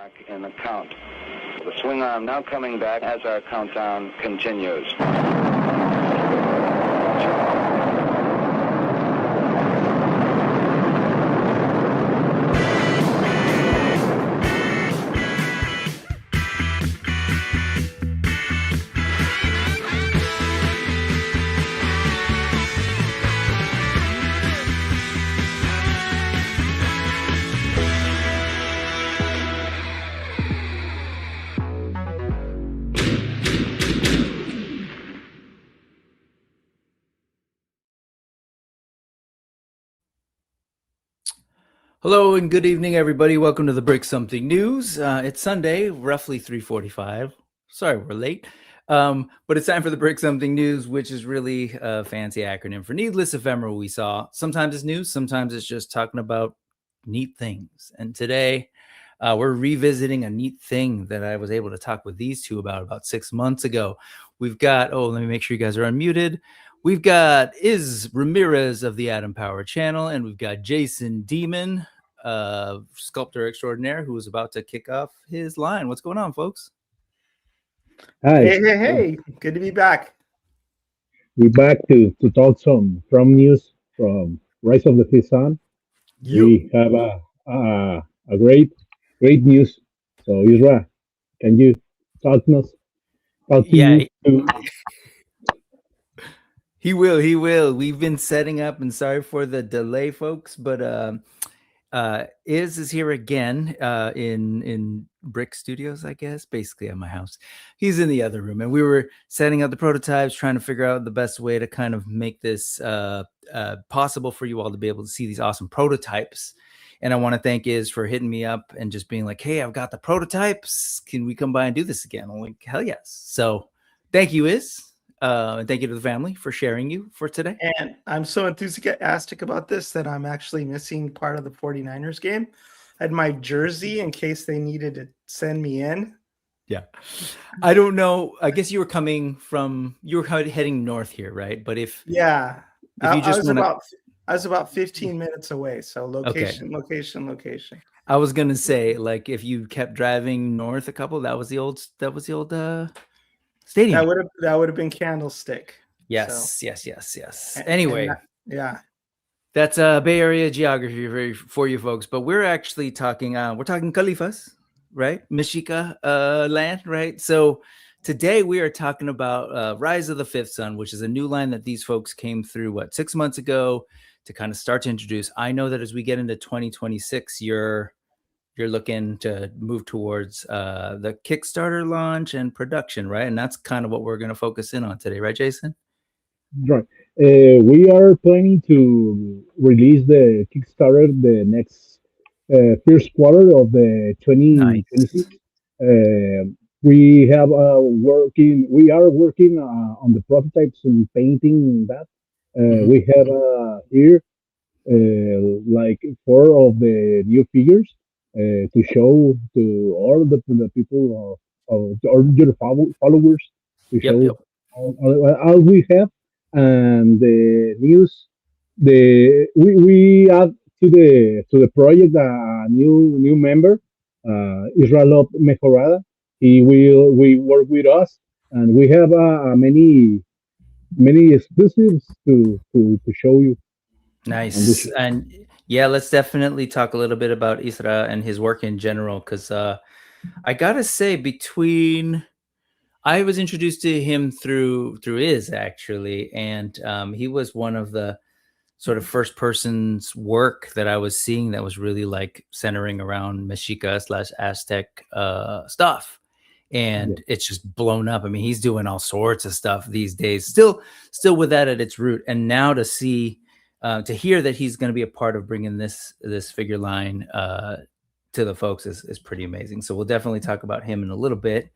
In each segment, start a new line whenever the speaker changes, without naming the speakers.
Back in the count. The swing arm now coming back as our countdown continues.
Hello and good evening, everybody. Welcome to the Break Something News. It's Sunday, roughly 3:45. Sorry we're late, but it's time for the Break Something News, which is really a fancy acronym for Needless Ephemeral We Saw. Sometimes it's news, sometimes it's just talking about neat things. And today we're revisiting a neat thing that I was able to talk with these two about 6 months ago. We've got, let me make sure you guys are unmuted. We've got Ramirez of the Atom Power channel, and we've got Jason Demon, sculptor extraordinaire, who is about to kick off his line. What's going on, folks?
Hi.
Hey. Good to be back.
We're back to talk some from news from Rise of the Fifth Sun. We have a great news. So Isra, can you talk to us?
He will. We've been setting up, and sorry for the delay, folks, but is here again in Brick Studios, I guess, basically at my house. He's in the other room, and we were setting up the prototypes, trying to figure out the best way to kind of make this possible for you all to be able to see these awesome prototypes. And I want to thank Iz for hitting me up and just being like, hey, I've got the prototypes. Can we come by and do this again? I'm like, hell yes. So thank you, Iz. And thank you to the family for sharing you for today.
And I'm so enthusiastic about this that I'm actually missing part of the 49ers game. I had my jersey in case they needed to send me in.
Yeah. I don't know. I guess you were heading north here, right? But if you just
I was about 15 minutes away. So location.
I was gonna say, like, if you kept driving north a couple, that was the old stadium.
That would have been Candlestick.
Yes. Anyway, that's Bay Area geography for you folks. But we're actually talking. We're talking Califas, right? Mexica land, right? So today we are talking about Rise of the Fifth Sun, which is a new line that these folks came through 6 months ago to kind of start to introduce. I know that as we get into 2026, you're looking to move towards the Kickstarter launch and production, right? And that's kind of what we're going to focus in on today, right, Jason?
Right. We are planning to release the Kickstarter the next first quarter of the 2026. Nice. We are working on the prototypes and painting that. We have here like 4 of the new figures. To show to all the people of your followers to show all we have, and the news. We add to the project a new member, Israel Mejorada. He will work with us, and we have many exclusives to show you.
Nice. And yeah, let's definitely talk a little bit about Isra and his work in general, because I gotta say, I was introduced to him through Iz, actually, and he was one of the sort of first person's work that I was seeing that was really like centering around Mexica/Aztec stuff, and it's just blown up. I mean, he's doing all sorts of stuff these days, still with that at its root, and now to see. To hear that he's going to be a part of bringing this figure line to the folks is pretty amazing. So we'll definitely talk about him in a little bit.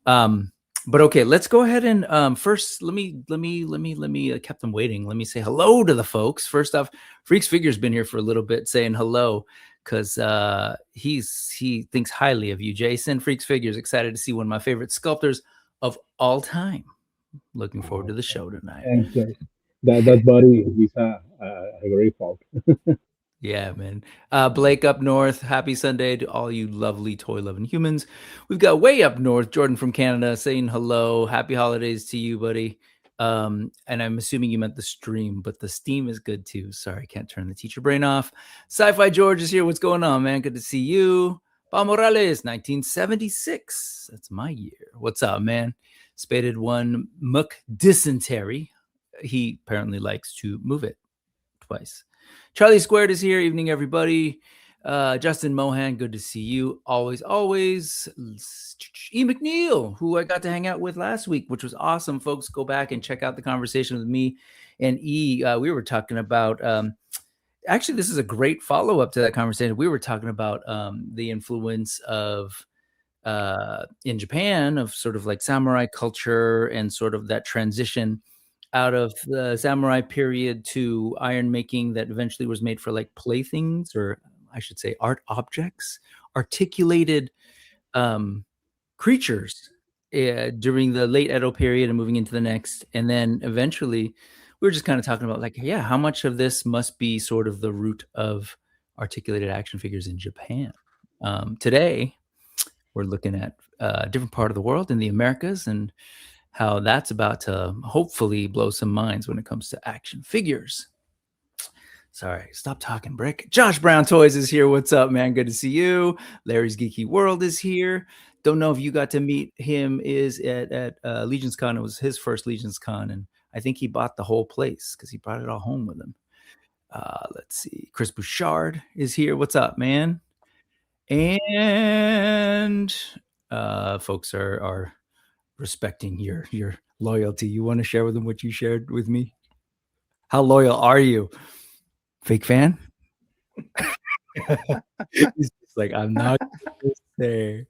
But okay, let's go ahead and first let me kept them waiting. Let me say hello to the folks. First off, Freaks Figure's been here for a little bit saying hello because he thinks highly of you, Jason. Freaks Figure's excited to see one of my favorite sculptors of all time. Looking forward to the show tonight.
Thanks, that buddy is a great folk.
Yeah, man. Blake up north. Happy Sunday to all you lovely toy-loving humans. We've got way up north, Jordan from Canada saying hello. Happy holidays to you, buddy. And I'm assuming you meant the stream, but the Steam is good too. Sorry, can't turn the teacher brain off. Sci-Fi George is here. What's going on, man? Good to see you. Paul Morales, 1976. That's my year. What's up, man? Spaded one Muck Dysentery. He apparently likes to move it twice. Charlie Squared is here. Evening, everybody. Justin Mohan, good to see you. Always. E. McNeil, who I got to hang out with last week, which was awesome. Folks, go back and check out the conversation with me and E. We were talking about, actually, this is a great follow-up to that conversation. We were talking about the influence of, in Japan, of sort of like samurai culture and sort of that transition out of the samurai period to iron making that eventually was made for like playthings, or I should say art objects, articulated creatures during the late Edo period and moving into the next. And then eventually we were just kind of talking about like, yeah, how much of this must be sort of the root of articulated action figures in Japan. Today, we're looking at a different part of the world in the Americas and how that's about to hopefully blow some minds when it comes to action figures. Sorry, stop talking, Brick. Josh Brown Toys is here. What's up, man? Good to see you. Larry's Geeky World is here. Don't know if you got to meet him. Is at Legion's Con. It was his first Legion's Con, and I think he bought the whole place because he brought it all home with him. Let's see. Chris Bouchard is here. What's up, man? And folks are respecting your loyalty. You want to share with them what you shared with me? How loyal are you? Fake fan? He's just like, I'm not gonna say.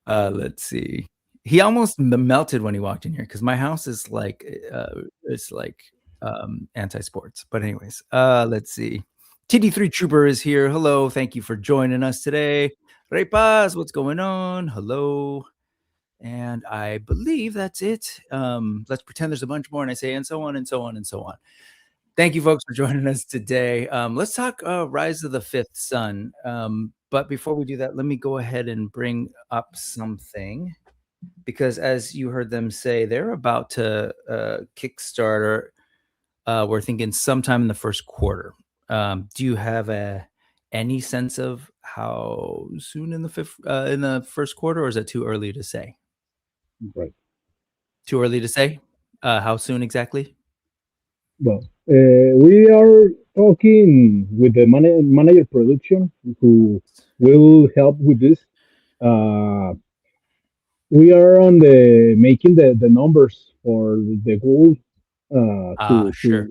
Let's see. He almost melted when he walked in here because my house is like anti-sports. But anyways, let's see. TD3 Trooper is here. Hello, thank you for joining us today. Ray Paz, what's going on? Hello. And I believe that's it. Let's pretend there's a bunch more, and I say, and so on, and so on, and so on. Thank you, folks, for joining us today. Let's talk Rise of the Fifth Sun. But before we do that, let me go ahead and bring up something. Because as you heard them say, they're about to Kickstarter. We're thinking sometime in the first quarter. Do you have any sense of how soon in the first quarter, or is it too early to say?
Right.
Too early to say? How soon exactly?
Well, we are talking with the manager production who will help with this. We are on the making the numbers for the goal
Sure.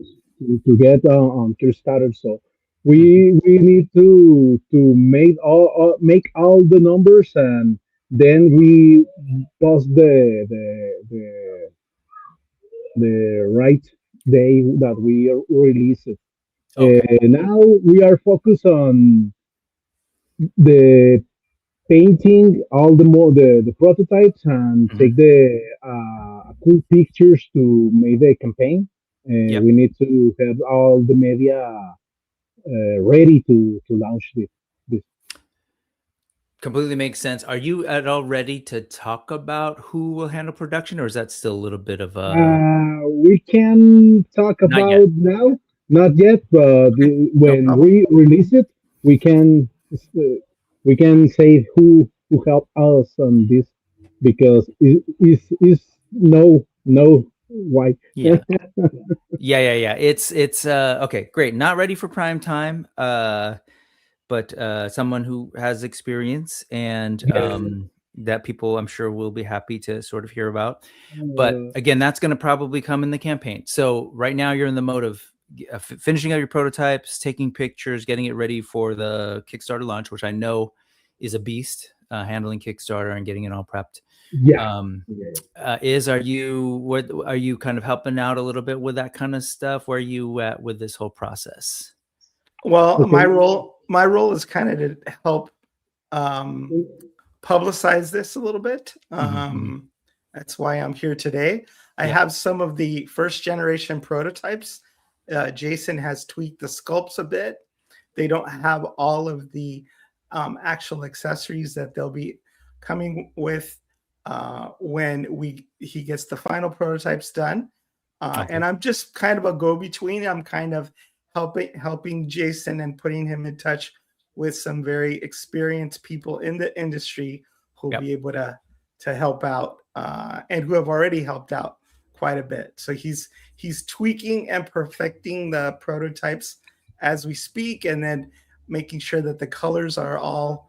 to get on Kickstarter. So we need to make all the numbers, and then we post the right day that we release it.
Okay.
Now we are focused on the painting all the prototypes and take the cool pictures to make the campaign.
Yep.
We need to have all the media ready to launch this.
Completely makes sense. Are you at all ready to talk about who will handle production, or is that still a little bit of a
We can talk
not yet?
about now, not yet, but
No
when
problem.
we release it, we can say who helped us on this because is no why.
Yeah. Yeah. It's okay, great. Not ready for prime time. But someone who has experience and that people I'm sure will be happy to sort of hear about. But again, that's going to probably come in the campaign. So right now you're in the mode of finishing up your prototypes, taking pictures, getting it ready for the Kickstarter launch, which I know is a beast, handling Kickstarter and getting it all prepped.
Yeah.
Are you kind of helping out a little bit with that kind of stuff? Where are you at with this whole process?
Well,
Okay.
my role is kind of to help publicize this a little bit. That's why I'm here today. I have some of the first generation prototypes. Jason has tweaked the sculpts a bit, they don't have all of the actual accessories that they'll be coming with when he gets the final prototypes done. And I'm just kind of a go-between. I'm kind of helping Jason and putting him in touch with some very experienced people in the industry who'll be able to help out and who have already helped out quite a bit. So he's tweaking and perfecting the prototypes as we speak, and then making sure that the colors are all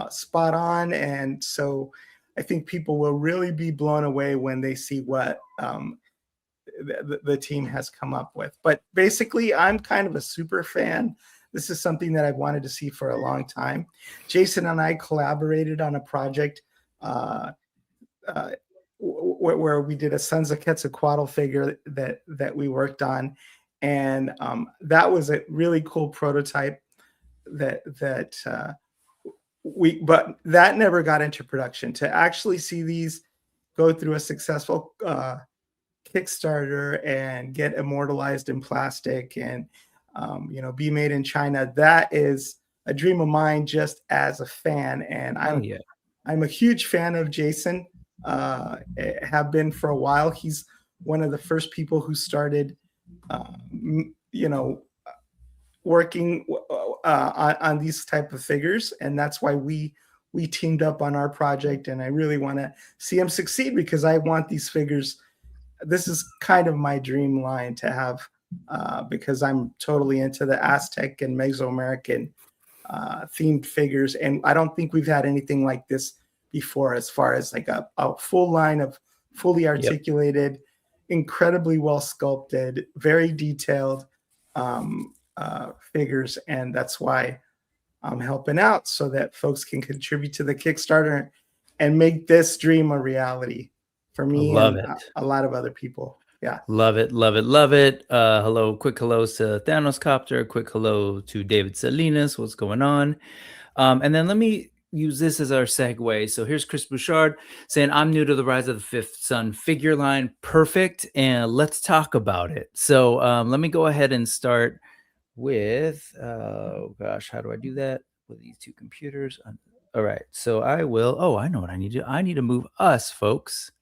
spot on. And so I think people will really be blown away when they see what the team has come up with. But basically, I'm kind of a super fan. This is something that I've wanted to see for a long time. Jason and I collaborated on a project where we did a Sons of Quetzalcoatl figure that we worked on, and that was a really cool prototype but that never got into production. To actually see these go through a successful Kickstarter and get immortalized in plastic and be made in China, that is a dream of mine just as a fan. And I'm a huge fan of Jason, have been for a while. He's one of the first people who started working on these type of figures, and that's why we teamed up on our project. And I really want to see him succeed, because I want these figures. This is kind of my dream line to have, because I'm totally into the Aztec and Mesoamerican themed figures, and I don't think we've had anything like this before, as far as like a full line of fully articulated, incredibly well sculpted, very detailed figures. And that's why I'm helping out, so that folks can contribute to the Kickstarter and make this dream a reality for me and a lot of other people. Yeah.
Love it. Hello, quick hellos to Thanos Copter, quick hello to David Salinas. What's going on? And then let me use this as our segue. So here's Chris Bouchard saying, I'm new to the Rise of the Fifth Son figure line. Perfect. And let's talk about it. So let me go ahead and start with, oh gosh, how do I do that with these two computers? All right. So I will, I know what I need to do. I need to move us, folks,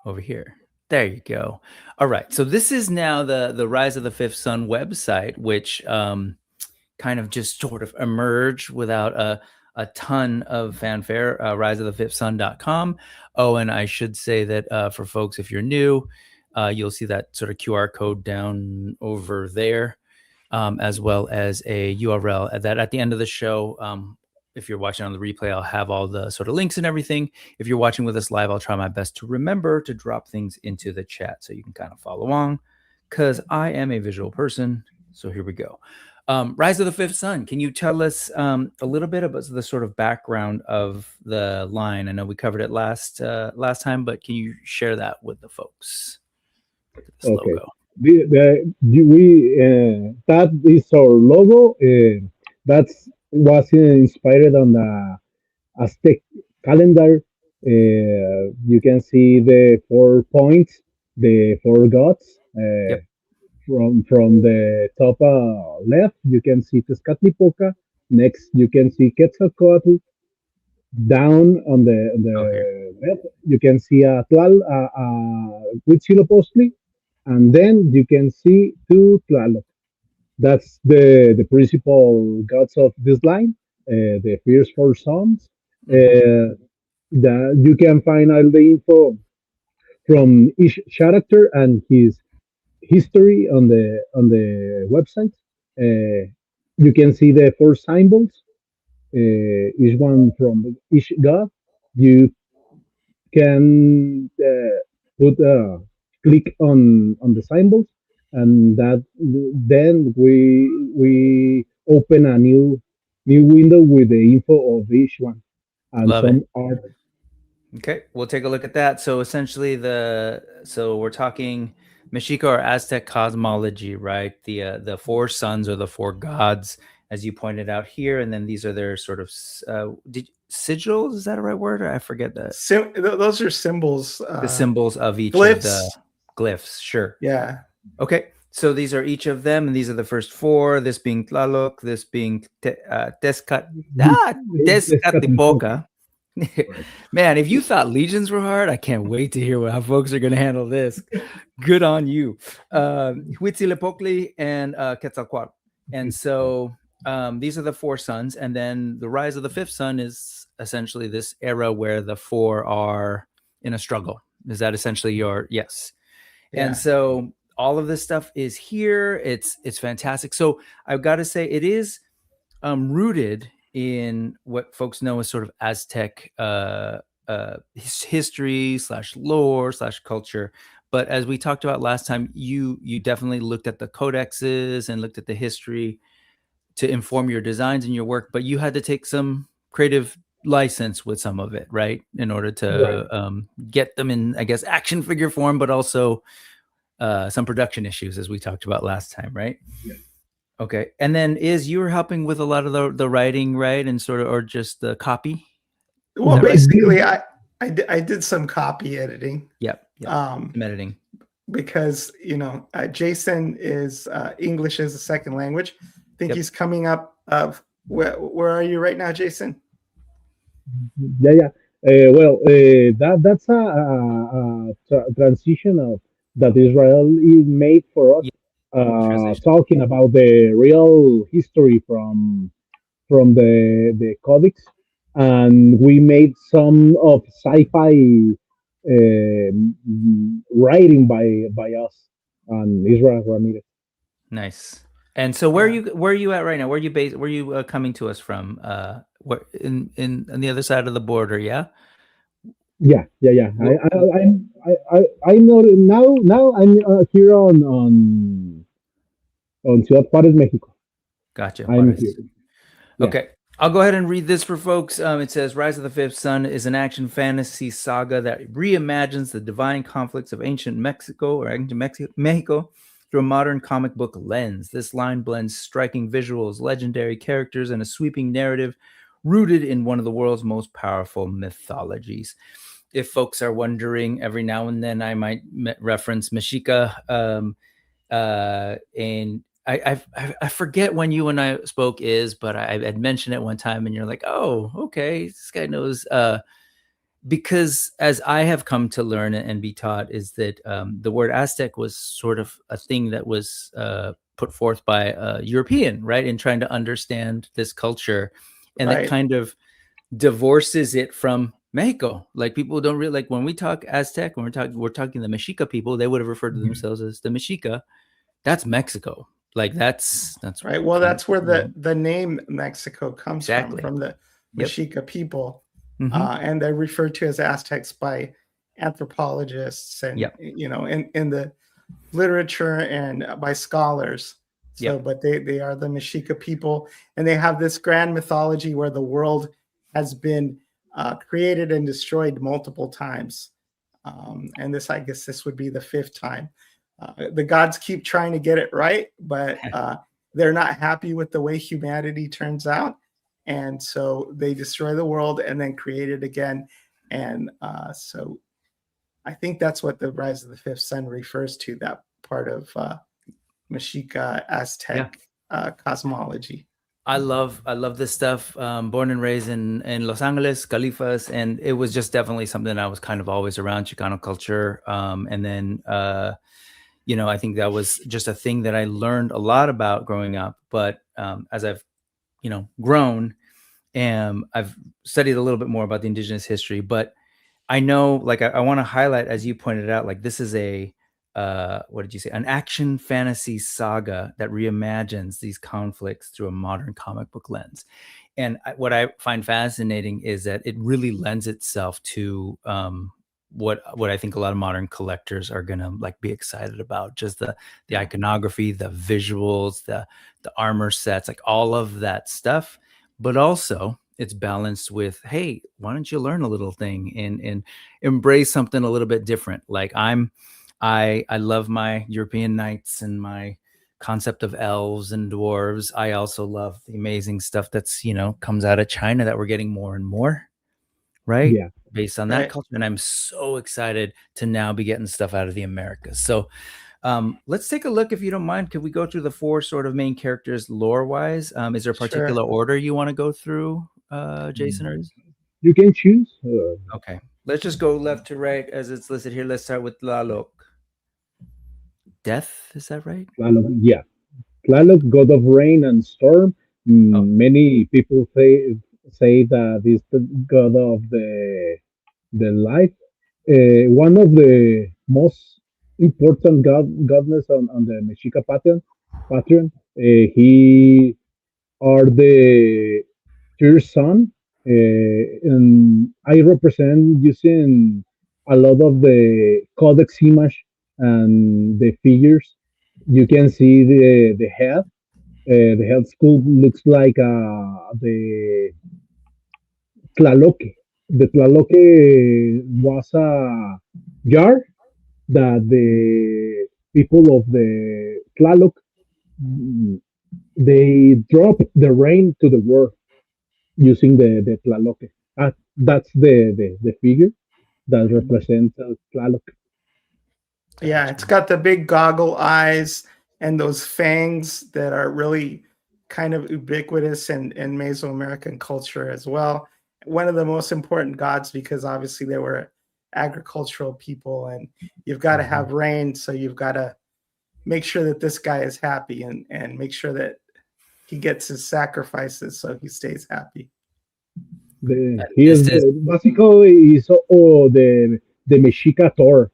over here. There you go. All right. So this is now the Rise of the Fifth Son website, which kind of just sort of emerged without a ton of fanfare, riseofthefifthson.com. Oh, and I should say that for folks, if you're new, you'll see that sort of QR code down over there, as well as a URL that at the end of the show, if you're watching on the replay, I'll have all the sort of links and everything. If you're watching with us live, I'll try my best to remember to drop things into the chat so you can kind of follow along, because I am a visual person. So here we go. Rise of the Fifth Son. Can you tell us a little bit about the sort of background of the line? I know we covered it last time, but can you share that with the folks? This logo.
That is our logo. That was inspired on the Aztec calendar. You can see the 4 points, the 4 gods. From the top left, you can see Tezcatlipoca. Next, you can see Quetzalcoatl. Down on the left, you can see Huitzilopochtli, and then you can see 2 Tlaloc. That's the principal gods of this line, the first 4 sons. That you can find all the info from each character and his history on the website. You can see the 4 symbols, each one from each god. You can click on the symbols, and that then we open a new window with the info of each one and
Love
some
it.
art.
Okay, we'll take a look at that. So essentially, we're talking Mexica or Aztec cosmology, right? The 4 sons or the 4 gods, as you pointed out here, and then these are their sort of sigils. Is that a right word? I forget that.
Those are symbols.
The symbols of each
glyphs.
of the glyphs. Sure.
Yeah.
Okay. So these are each of them, and these are the first four. This being Tlaloc, this being Tezcatlipoca. Man, if you thought legions were hard, I can't wait to hear how folks are going to handle this. Good on you. Huitzilopochtli and Quetzalcoatl. And so these are the four sons. And then the rise of the fifth son is essentially this era where the four are in a struggle. Is that essentially your yes? Yeah. And so all of this stuff is here. It's fantastic. So I've got to say it is rooted in what folks know as sort of Aztec history / lore / culture. But as we talked about last time, you definitely looked at the codexes and looked at the history to inform your designs and your work, but you had to take some creative license with some of it, right? In order to get them in, I guess, action figure form, but also some production issues, as we talked about last time, right?
Yeah.
Okay. And then you were helping with a lot of the writing, right? And sort of, or just the copy?
Well, basically, I did some copy editing.
Yep. Editing.
Because, Jason is English as a second language. I think he's coming up of, where are you right now, Jason?
Yeah. That's a transition of that Israel made for us. Talking about the real history from the codex, and we made some of sci-fi writing by us and Israel Ramirez.
Nice. And so where are you at right now? Where are you based? Where are you coming to us from? What in on the other side of the border? Yeah.
Yeah. I'm not now. I'm here on Ciudad Juárez, Mexico.
Gotcha.
I'm here.
Yeah. Okay. I'll go ahead and read this for folks. It says, Rise of the Fifth Son is an action fantasy saga that reimagines the divine conflicts of ancient Mexico through a modern comic book lens. This line blends striking visuals, legendary characters, and a sweeping narrative rooted in one of the world's most powerful mythologies. If folks are wondering, every now and then I might reference Mexica, and I forget when you and I spoke but I had mentioned it one time and you're like, oh, okay, this guy knows. Because as I have come to learn and be taught is that the word Aztec was sort of a thing that was put forth by a European, right? In trying to understand this culture, and that kind of divorces it from Mexico. Like people don't really, like when we talk Aztec, when we're talking the Mexica people, they would have referred to themselves as the Mexica. That's Mexico. Like that's
right. Well, that's where the name Mexico comes from the Mexica people. And they're referred to as Aztecs by anthropologists and in the literature and by scholars. So, but they are the Mexica people, and they have this grand mythology where the world has been created and destroyed multiple times. And I guess this would be the fifth time. The gods keep trying to get it right, but they're not happy with the way humanity turns out. And so they destroy the world and then create it again. And so I think that's what the Rise of the Fifth Son refers to, that part of Mexica Aztec cosmology.
I love this stuff. Born and raised in Los Angeles, Califas, and it was just definitely something I was kind of always around, Chicano culture. And then, I think that was just a thing that I learned a lot about growing up. But as I've grown, and I've studied a little bit more about the indigenous history, but I know, like, I want to highlight, as you pointed out, like this is a, what did you say? An action fantasy saga that reimagines these conflicts through a modern comic book lens. And what I find fascinating is that it really lends itself to what I think a lot of modern collectors are going to like be excited about. Just the iconography, the visuals, the armor sets, like all of that stuff. But also it's balanced with, hey, why don't you learn a little thing and embrace something a little bit different? Like I love my European knights and my concept of elves and dwarves. I also love the amazing stuff that's, comes out of China that we're getting more and more, right? Yeah. Based on that culture. And I'm so excited to now be getting stuff out of the Americas. So Let's take a look, if you don't mind. Could we go through the 4 sort of main characters lore-wise? Is there a particular
Sure.
order you want to go through, Jason, or is
You can choose.
okay? Let's just go left to right as it's listed here. Let's start with Tlaloc. Death, is that right?
Tlaloc, yeah, Tlaloc, god of rain and storm.
Oh,
Many people say that is the god of the life. One of the most important godness on the Mexica Patreon. He are the first son, and I represent using a lot of the codex image and the figures. You can see the head. The head sculpt looks like the Tlaloque. The Tlaloque was a jar that the people of the Tlaloc, mm, they drop the rain to the world using the Tlaloque. That's the figure that represents Tlaloc.
Yeah, it's got the big goggle eyes and those fangs that are really kind of ubiquitous in Mesoamerican culture as well. One of the most important gods because obviously they were agricultural people and you've got to
Mhm.
have rain, so you've got to make sure that this guy is happy and make sure that he gets his sacrifices so he stays happy.
He
this
is
is
basically is the Mexica Thor.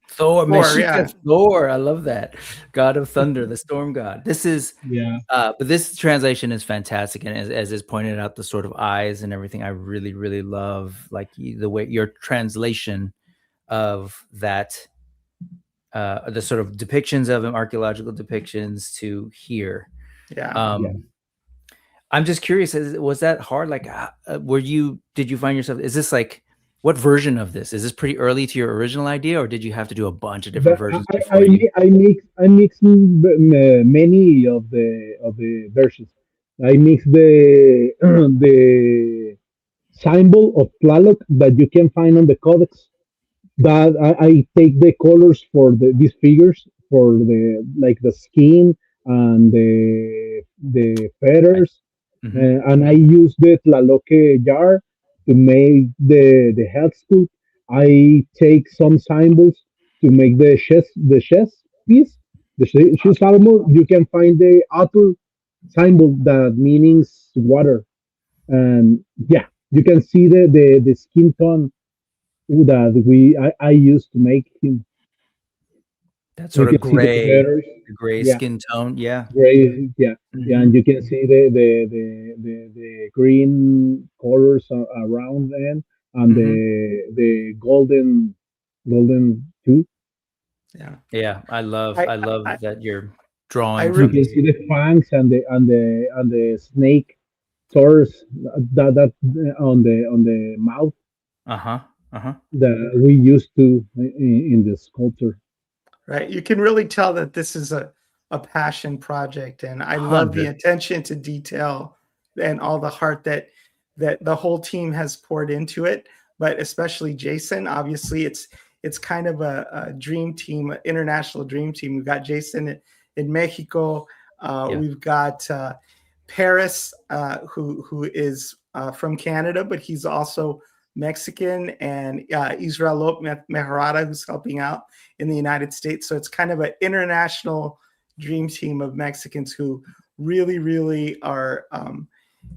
Thor,
Or
Mexica
yeah,
Thor. I love that. God of Thunder, the storm god. This is,
Yeah.
but this translation is fantastic, and as is pointed out, the sort of eyes and everything, I really, really love like the way your translation of that, the sort of depictions of him, archaeological depictions to here.
yeah.
Yeah.
I'm just curious, was that hard? Like, did you find yourself, is this like, what version of this? Is this pretty early to your original idea, or did you have to do a bunch of different
But
versions before you?
I mix many of the versions. I mix the the symbol of Tlaloc that you can find on the codex. That I take the colors for these figures for the like the skin and the
I,
feathers,
mhm.
and I use the Tlaloque jar to make the head sculpt. I take some symbols to make the chest piece, the chest armor. You can find the other symbol that means water, and yeah, you can see the skin tone that I used to make him.
That
You
sort of
can see the
gray,
feathers,
the gray
yeah,
skin tone. Yeah.
gray, yeah, yeah,
Hmm.
and you can see the green colors around them, and
Hmm.
the golden too.
Yeah.
Yeah.
I
I
I
love that you're
I
drawing
You
from
can
the,
see the fangs and the snake sores that on the mouth
uh-huh. Uh-huh.
that we used to in the sculpture.
right. You can really tell that this is a passion project, and I love the
100.
attention to detail and all the heart that the whole team has poured into it. But especially Jason, obviously, it's kind of a dream team, an international dream team. We've got Jason in Mexico.
Yeah.
We've got Paris, who is from Canada, but he's also Mexican, and Israel Meharada, who's helping out in the United States. So it's kind of an international dream team of Mexicans who really, really are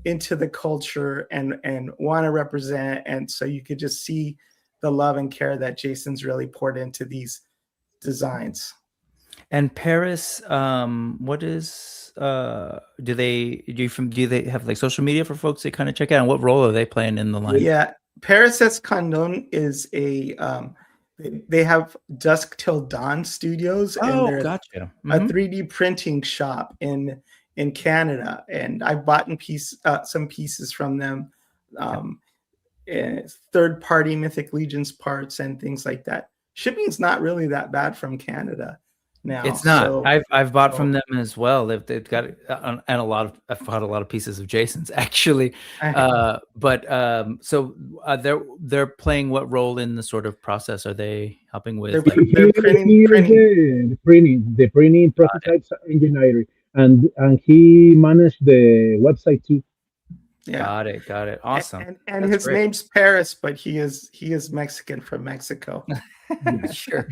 into the culture and want to represent. And so you could just see the love and care that Jason's really poured into these designs.
And Paris, what is do they have like social media for folks to kind of check out? And what role are they playing in the line?
Yeah, Paris Escandon is they have Dusk Till Dawn Studios, and
Oh,
they're
gotcha.
a
Hmm.
3D printing shop in Canada, and I've bought some pieces from them,
Yeah.
um, third party Mythic Legions parts and things like that. Shipping's not really that bad from Canada. now.
It's not.
So
I've bought from them as well. They've got and I've bought a lot of pieces of Jason's actually. They're playing what role in the sort of process? Are they helping with
they're
He
they're printing.
is the printing prototypes engineer, and he managed the website too.
Yeah.
Got it. Awesome.
And
That's
his
great.
name's Paris, but he is Mexican from Mexico.
Sure.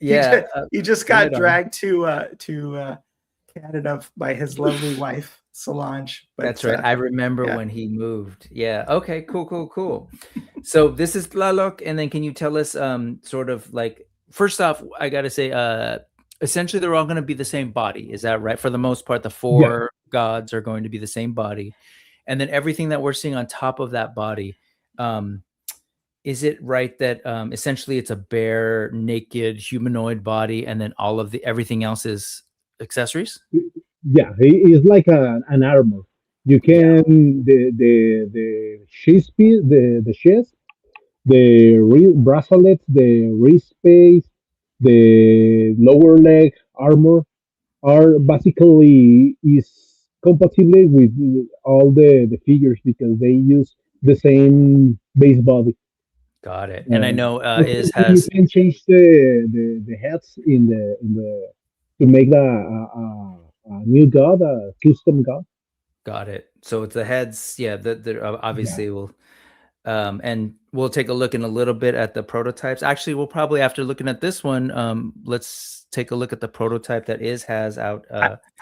Yeah.
He just got
right on.
dragged to Canada by his lovely wife Solange. But,
That's right. I remember when he moved. Yeah. Okay. Cool. So this is Tlaloc, and then can you tell us sort of like, first off, I gotta say, essentially they're all going to be the same body. Is that right? For the most part, the four gods are going to be the same body, and then everything that we're seeing on top of that body. Is it right that essentially it's a bare, naked, humanoid body, and then all of everything else is accessories?
Yeah, he is like an armor. You can the chest piece, the chest, the bracelets, the wrist space, the lower leg armor are basically is compatible with all the figures because they use the same base body.
Got it. And I know
Also,
is
you
has
can change the heads in the to make a new god, a custom god.
got it. So it's the heads. Yeah, that
Yeah.
obviously will. And we'll take a look in a little bit at the prototypes. Actually, we'll probably, after looking at this one, let's take a look at the prototype that has out.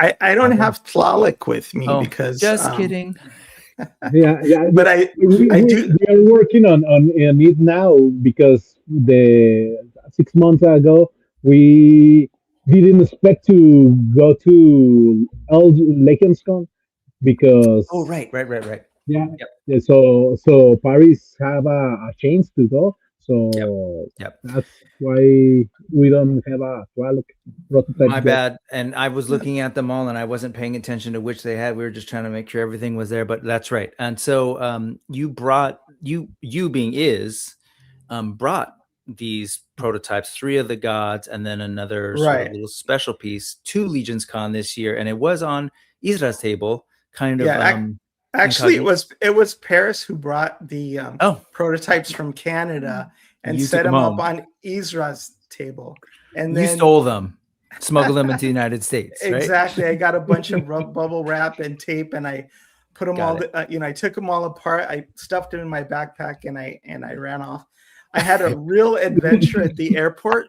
I don't have Tlaloc with me because
just kidding.
Yeah.
But I do.
We are working on it now because the 6 months ago we didn't expect to go to LGCon because
right.
yeah.
Yep.
Yeah, so Paris have a chance to go. So
Yep.
that's why we don't have a prototype.
My
yet.
bad. And I was looking at them all and I wasn't paying attention to which they had. We were just trying to make sure everything was there, but that's right. And so you brought you being brought these prototypes, 3 of the gods, and then another sort of little special piece to Legions Con this year. And it was on Isra's table, kind of
actually it was Paris who brought the prototypes from Canada and set them up on Isra's table. And then
you stole them, smuggled them into the United States. Right?
Exactly. I got a bunch of bubble wrap and tape, and I put them I took them all apart. I stuffed them in my backpack, and I ran off. I had a real adventure at the airport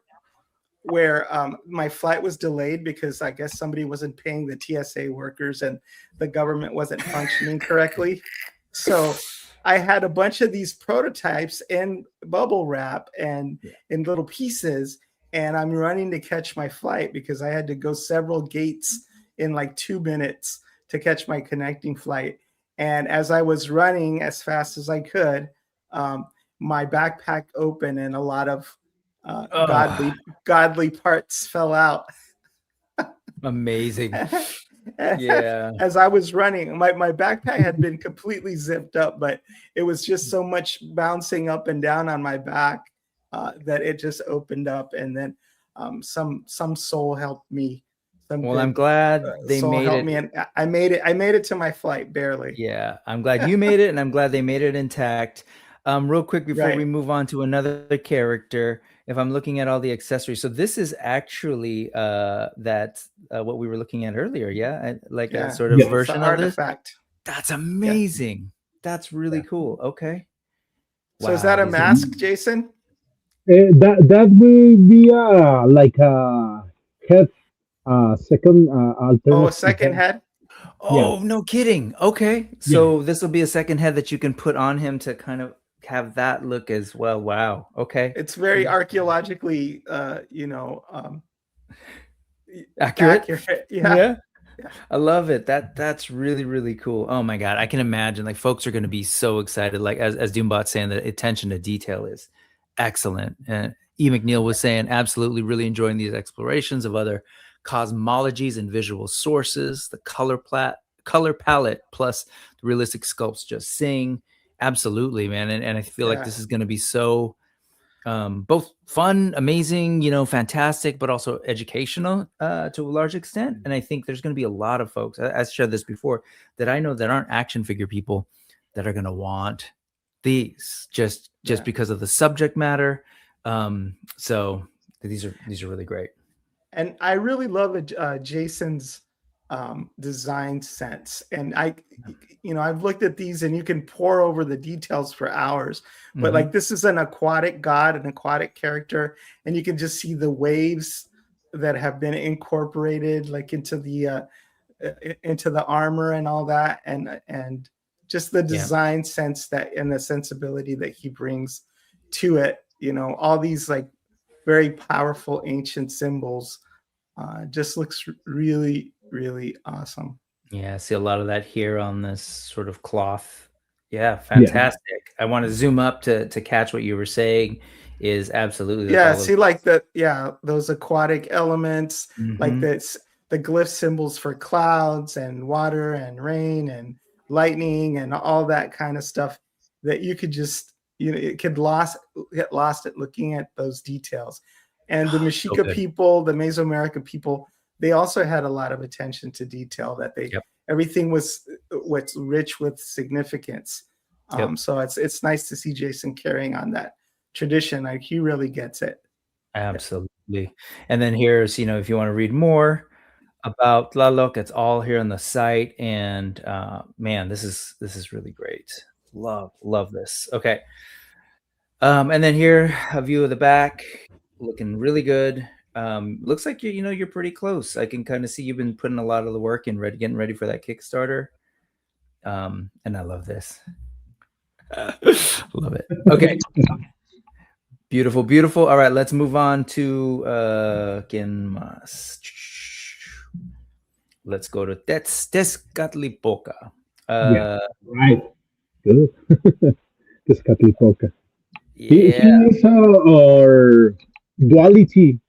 where my flight was delayed because I guess somebody wasn't paying the TSA workers and the government wasn't functioning correctly. So I had a bunch of these prototypes in bubble wrap and in little pieces, and I'm running to catch my flight because I had to go several gates in like 2 minutes to catch my connecting flight. And as I was running as fast as I could, my backpack opened and a lot of godly parts fell out.
Amazing. Yeah.
As I was running, my backpack had been completely zipped up, but it was just so much bouncing up and down on my back that it just opened up. And then some soul helped me.
Well, I'm glad they made it.
Me, and I made it to my flight barely.
Yeah, I'm glad you made it, and I'm glad they made it intact. Real quick before we move on to another character, if I'm looking at all the accessories, so this is actually what we were looking at earlier, a sort of version of this. That's amazing. That's really cool. Okay.
So is that a mask, Jason?
That will be like a head, second alternative.
Oh, a second head.
Oh, no kidding. Okay, so this will be a second head that you can put on him to kind of have that look as well. Wow. Okay.
It's very archaeologically,
accurate. Yeah. I love it. That's really, really cool. Oh my God. I can imagine like folks are going to be so excited. Like as Doombot's saying, the attention to detail is excellent. And E. McNeil was saying, absolutely really enjoying these explorations of other cosmologies and visual sources, the color palette, plus the realistic sculpts just sing. Absolutely, man. And I feel like this is going to be so both fun, amazing, fantastic, but also educational to a large extent. And I think there's going to be a lot of folks, I've shared this before, that I know that aren't action figure people that are going to want these just because of the subject matter. So these are really great.
And I really love Jason's design sense. And I've looked at these, and you can pour over the details for hours. But like, this is an aquatic god, an aquatic character, and you can just see the waves that have been incorporated like into the armor and all that, and just the design sense that and the sensibility that he brings to it. All these like very powerful ancient symbols. Just looks really, really awesome.
Yeah, I see a lot of that here on this sort of cloth. Yeah, fantastic. Yeah. I want to zoom up to catch what you were saying. Is absolutely
see like those aquatic elements, like the glyph symbols for clouds and water and rain and lightning and all that kind of stuff that you could just it could get lost at looking at those details. And the Mexica people, the Mesoamerican people, they also had a lot of attention to detail. That everything was what's rich with significance. So it's nice to see Jason carrying on that tradition. Like, he really gets it.
Absolutely. And then here's, if you want to read more about Tlaloc, it's all here on the site. And man, this is really great. Love this. Okay. And then here, a view of the back, looking really good. Looks like you're pretty close. I can kind of see you've been putting a lot of the work in, getting ready for that Kickstarter. And I love this. Love it. Okay. Beautiful, beautiful. All right, let's move on to ¿quién más? Let's go to Tezcatlipoca.
Right. Good. Tezcatlipoca.
Yeah.
He is our duality.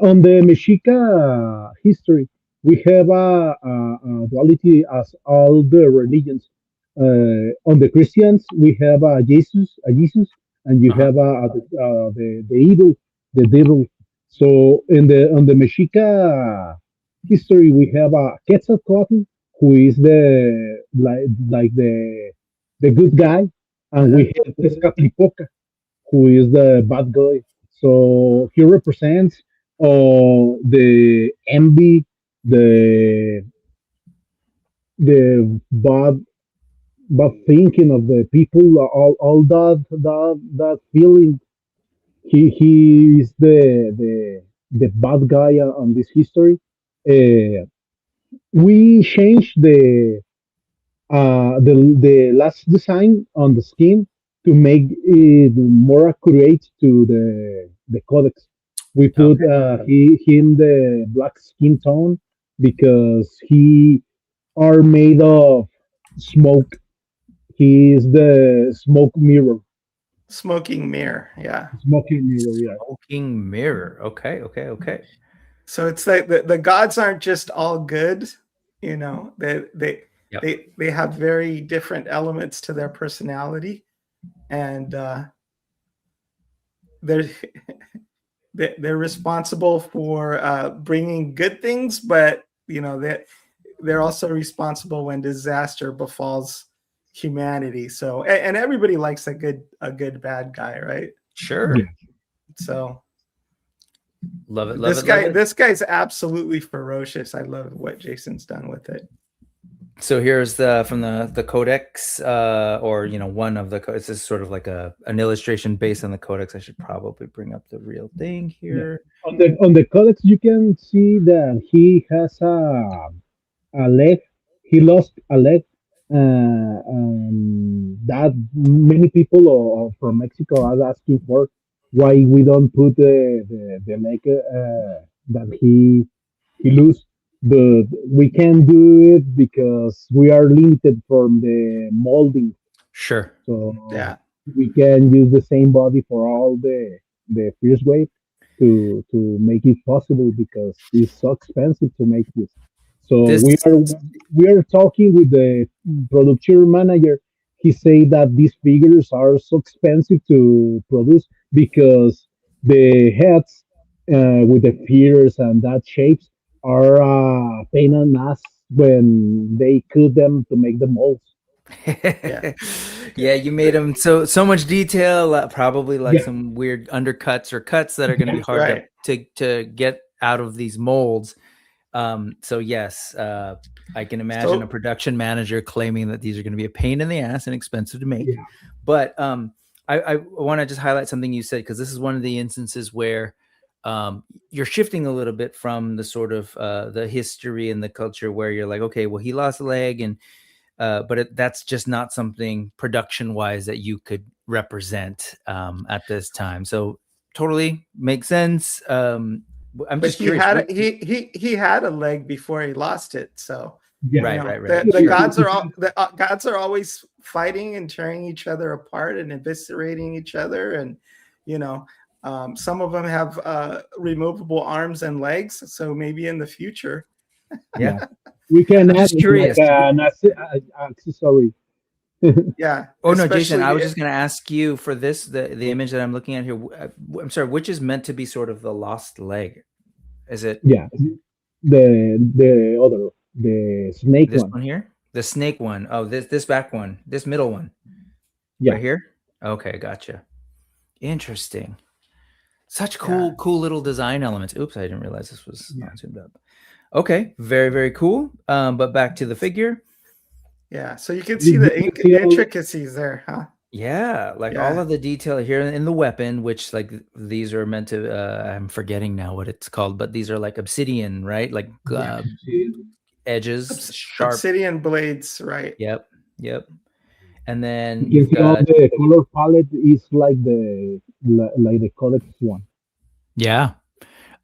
On the Mexica history, we have a duality as all the religions. On the Christians, we have a Jesus, and you have the evil, the devil. So on the Mexica history, we have a Quetzalcoatl, who is the the good guy, and we have Tezcatlipoca, who is the bad guy. So he represents the envy, the bad thinking of the people, all that feeling. He is the bad guy on this history. We changed the last design on the skin to make it more accurate to the codex. We put him the black skin tone because he are made of smoke. He is the smoke mirror.
Smoking mirror, yeah.
Smoking mirror, yeah.
Smoking mirror. Okay.
So it's like the gods aren't just all good, they have very different elements to their personality, and they're responsible for bringing good things, but they're also responsible when disaster befalls humanity. So and everybody likes a good bad guy, right?
Sure. Yeah.
So
love it.
This guy's absolutely ferocious. I love what Jason's done with it.
So here's from the codex, or one of the. It's just sort of like an illustration based on the codex. I should probably bring up the real thing here.
Yeah. On the codex, you can see that he has a leg. He lost a leg. That many people from Mexico are asking for why we don't put the leg that he lose. But we can't do it because we are limited from the molding.
Sure.
So we can use the same body for all the first wave to make it possible, because it's so expensive to make this. So we are talking with the production manager. He said that these figures are so expensive to produce because the heads with the fears and that shapes are pain and mass when they cut them to make the molds.
Yeah.
Yeah, you made them so much detail, probably like
Yeah,
some weird undercuts or cuts that are going to be hard
Right.
to get out of these molds. So yes, I can imagine a
So
production manager claiming that these are going to be a pain in the ass and expensive to make.
yeah,
But I want to just highlight something you said, because this is one of the instances where you're shifting a little bit from the sort of the history and the culture where you're like, okay, well, he lost a leg, and but that's just not something production wise that you could represent at this time. So totally makes sense. I'm
but
just
he
curious.
had he had a leg before he lost it. So
yeah.
Right,
the
sure.
gods are always fighting and tearing each other apart and eviscerating each other, and you know, some of them have removable arms and legs. So maybe in the future,
Yeah,
We can
I'm
add
just curious.
like an accessory.
yeah,
Oh no, Jason, I
especially
was just going to ask you for this, the image that I'm looking at here. I'm sorry, which is meant to be sort of the lost leg? Is it
Yeah, the snake
this
one.
one here? The snake one? Oh, this back one, this middle one,
Yeah,
right here? Okay, gotcha. Interesting. Such
yeah,
cool little design elements. Oops, I didn't realize this was
yeah.
not zoomed up. Okay, very cool. But back to the figure.
yeah. So you can see
You
the
can see all.
intricacies there, huh?
Yeah, like all
Yeah,
of the detail here in the weapon, which like these are meant to. I'm forgetting now what it's called, but these are like obsidian, right? Like
Yeah, see,
edges, sharp.
obsidian blades, right?
Yep. And then
you can
you've
see all
got
the color palette is like like the codex one.
yeah.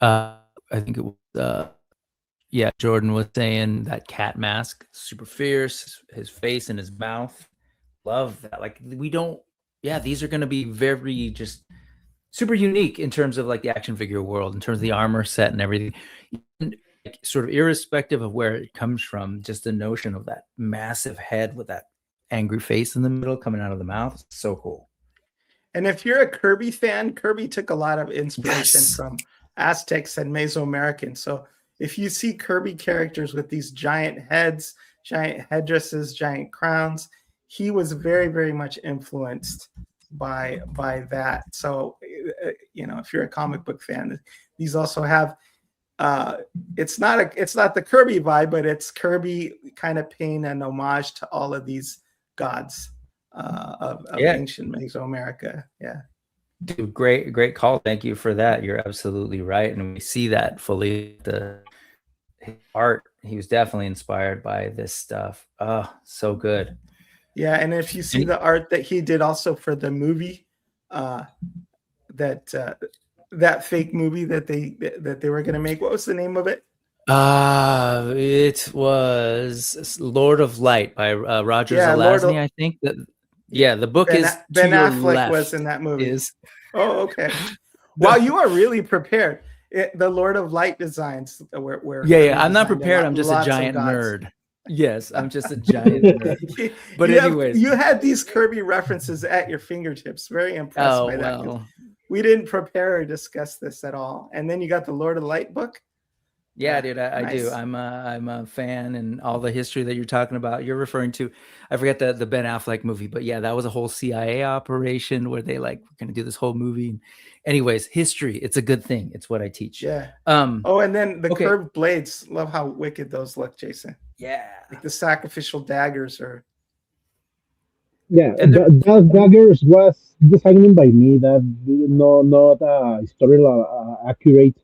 I think it was yeah. Jordan was saying that cat mask, super fierce. His face and his mouth. Love that. Like we don't. Yeah, these are going to be very just super unique in terms of like the action figure world, in terms of the armor set and everything. And, like, sort of irrespective of where it comes from, just the notion of that massive head with that angry face in the middle coming out of the mouth, so cool.
And if you're a Kirby fan, Kirby took a lot of inspiration
Yes.
from Aztecs and Mesoamericans. So if you see Kirby characters with these giant heads, giant headdresses, giant crowns, he was very much influenced by that. So if you're a comic book fan, these also have it's not the Kirby vibe, but it's Kirby kind of paying an homage to all of these gods of
Yeah,
ancient Mesoamerica. Yeah.
dude, great call. Thank you for that. You're absolutely right, and we see that fully. The art, he was definitely inspired by this stuff. Oh, so good.
Yeah, and if you see
And
the art that he did also for the movie, that that fake movie that they were going to make, what was the name of it?
it was Lord of Light by Roger
Yeah,
Zelazny, I think. Yeah, the book is to
Ben
your
Affleck was
left.
in that movie.
Is
Oh, okay. Wow, you are really prepared. The Lord of Light designs were
yeah. I'm not prepared. I'm just a giant nerd. Yes, I'm just a giant nerd. But anyways,
you had these Kirby references at your fingertips. Very impressed by that.
well,
We didn't prepare or discuss this at all. And then you got the Lord of Light book.
yeah, dude, I
nice.
do. I'm a fan, and all the history that you're talking about. You're referring to, I forget the Ben Affleck movie, but yeah, that was a whole CIA operation where they like were going to do this whole movie. Anyways, history, it's a good thing. It's what I teach.
Yeah.
Oh,
and then the
okay.
curved blades. Love how wicked those look, Jason.
Yeah.
Like the sacrificial daggers or.
Yeah, that daggers was designed by me. That not historical accurate,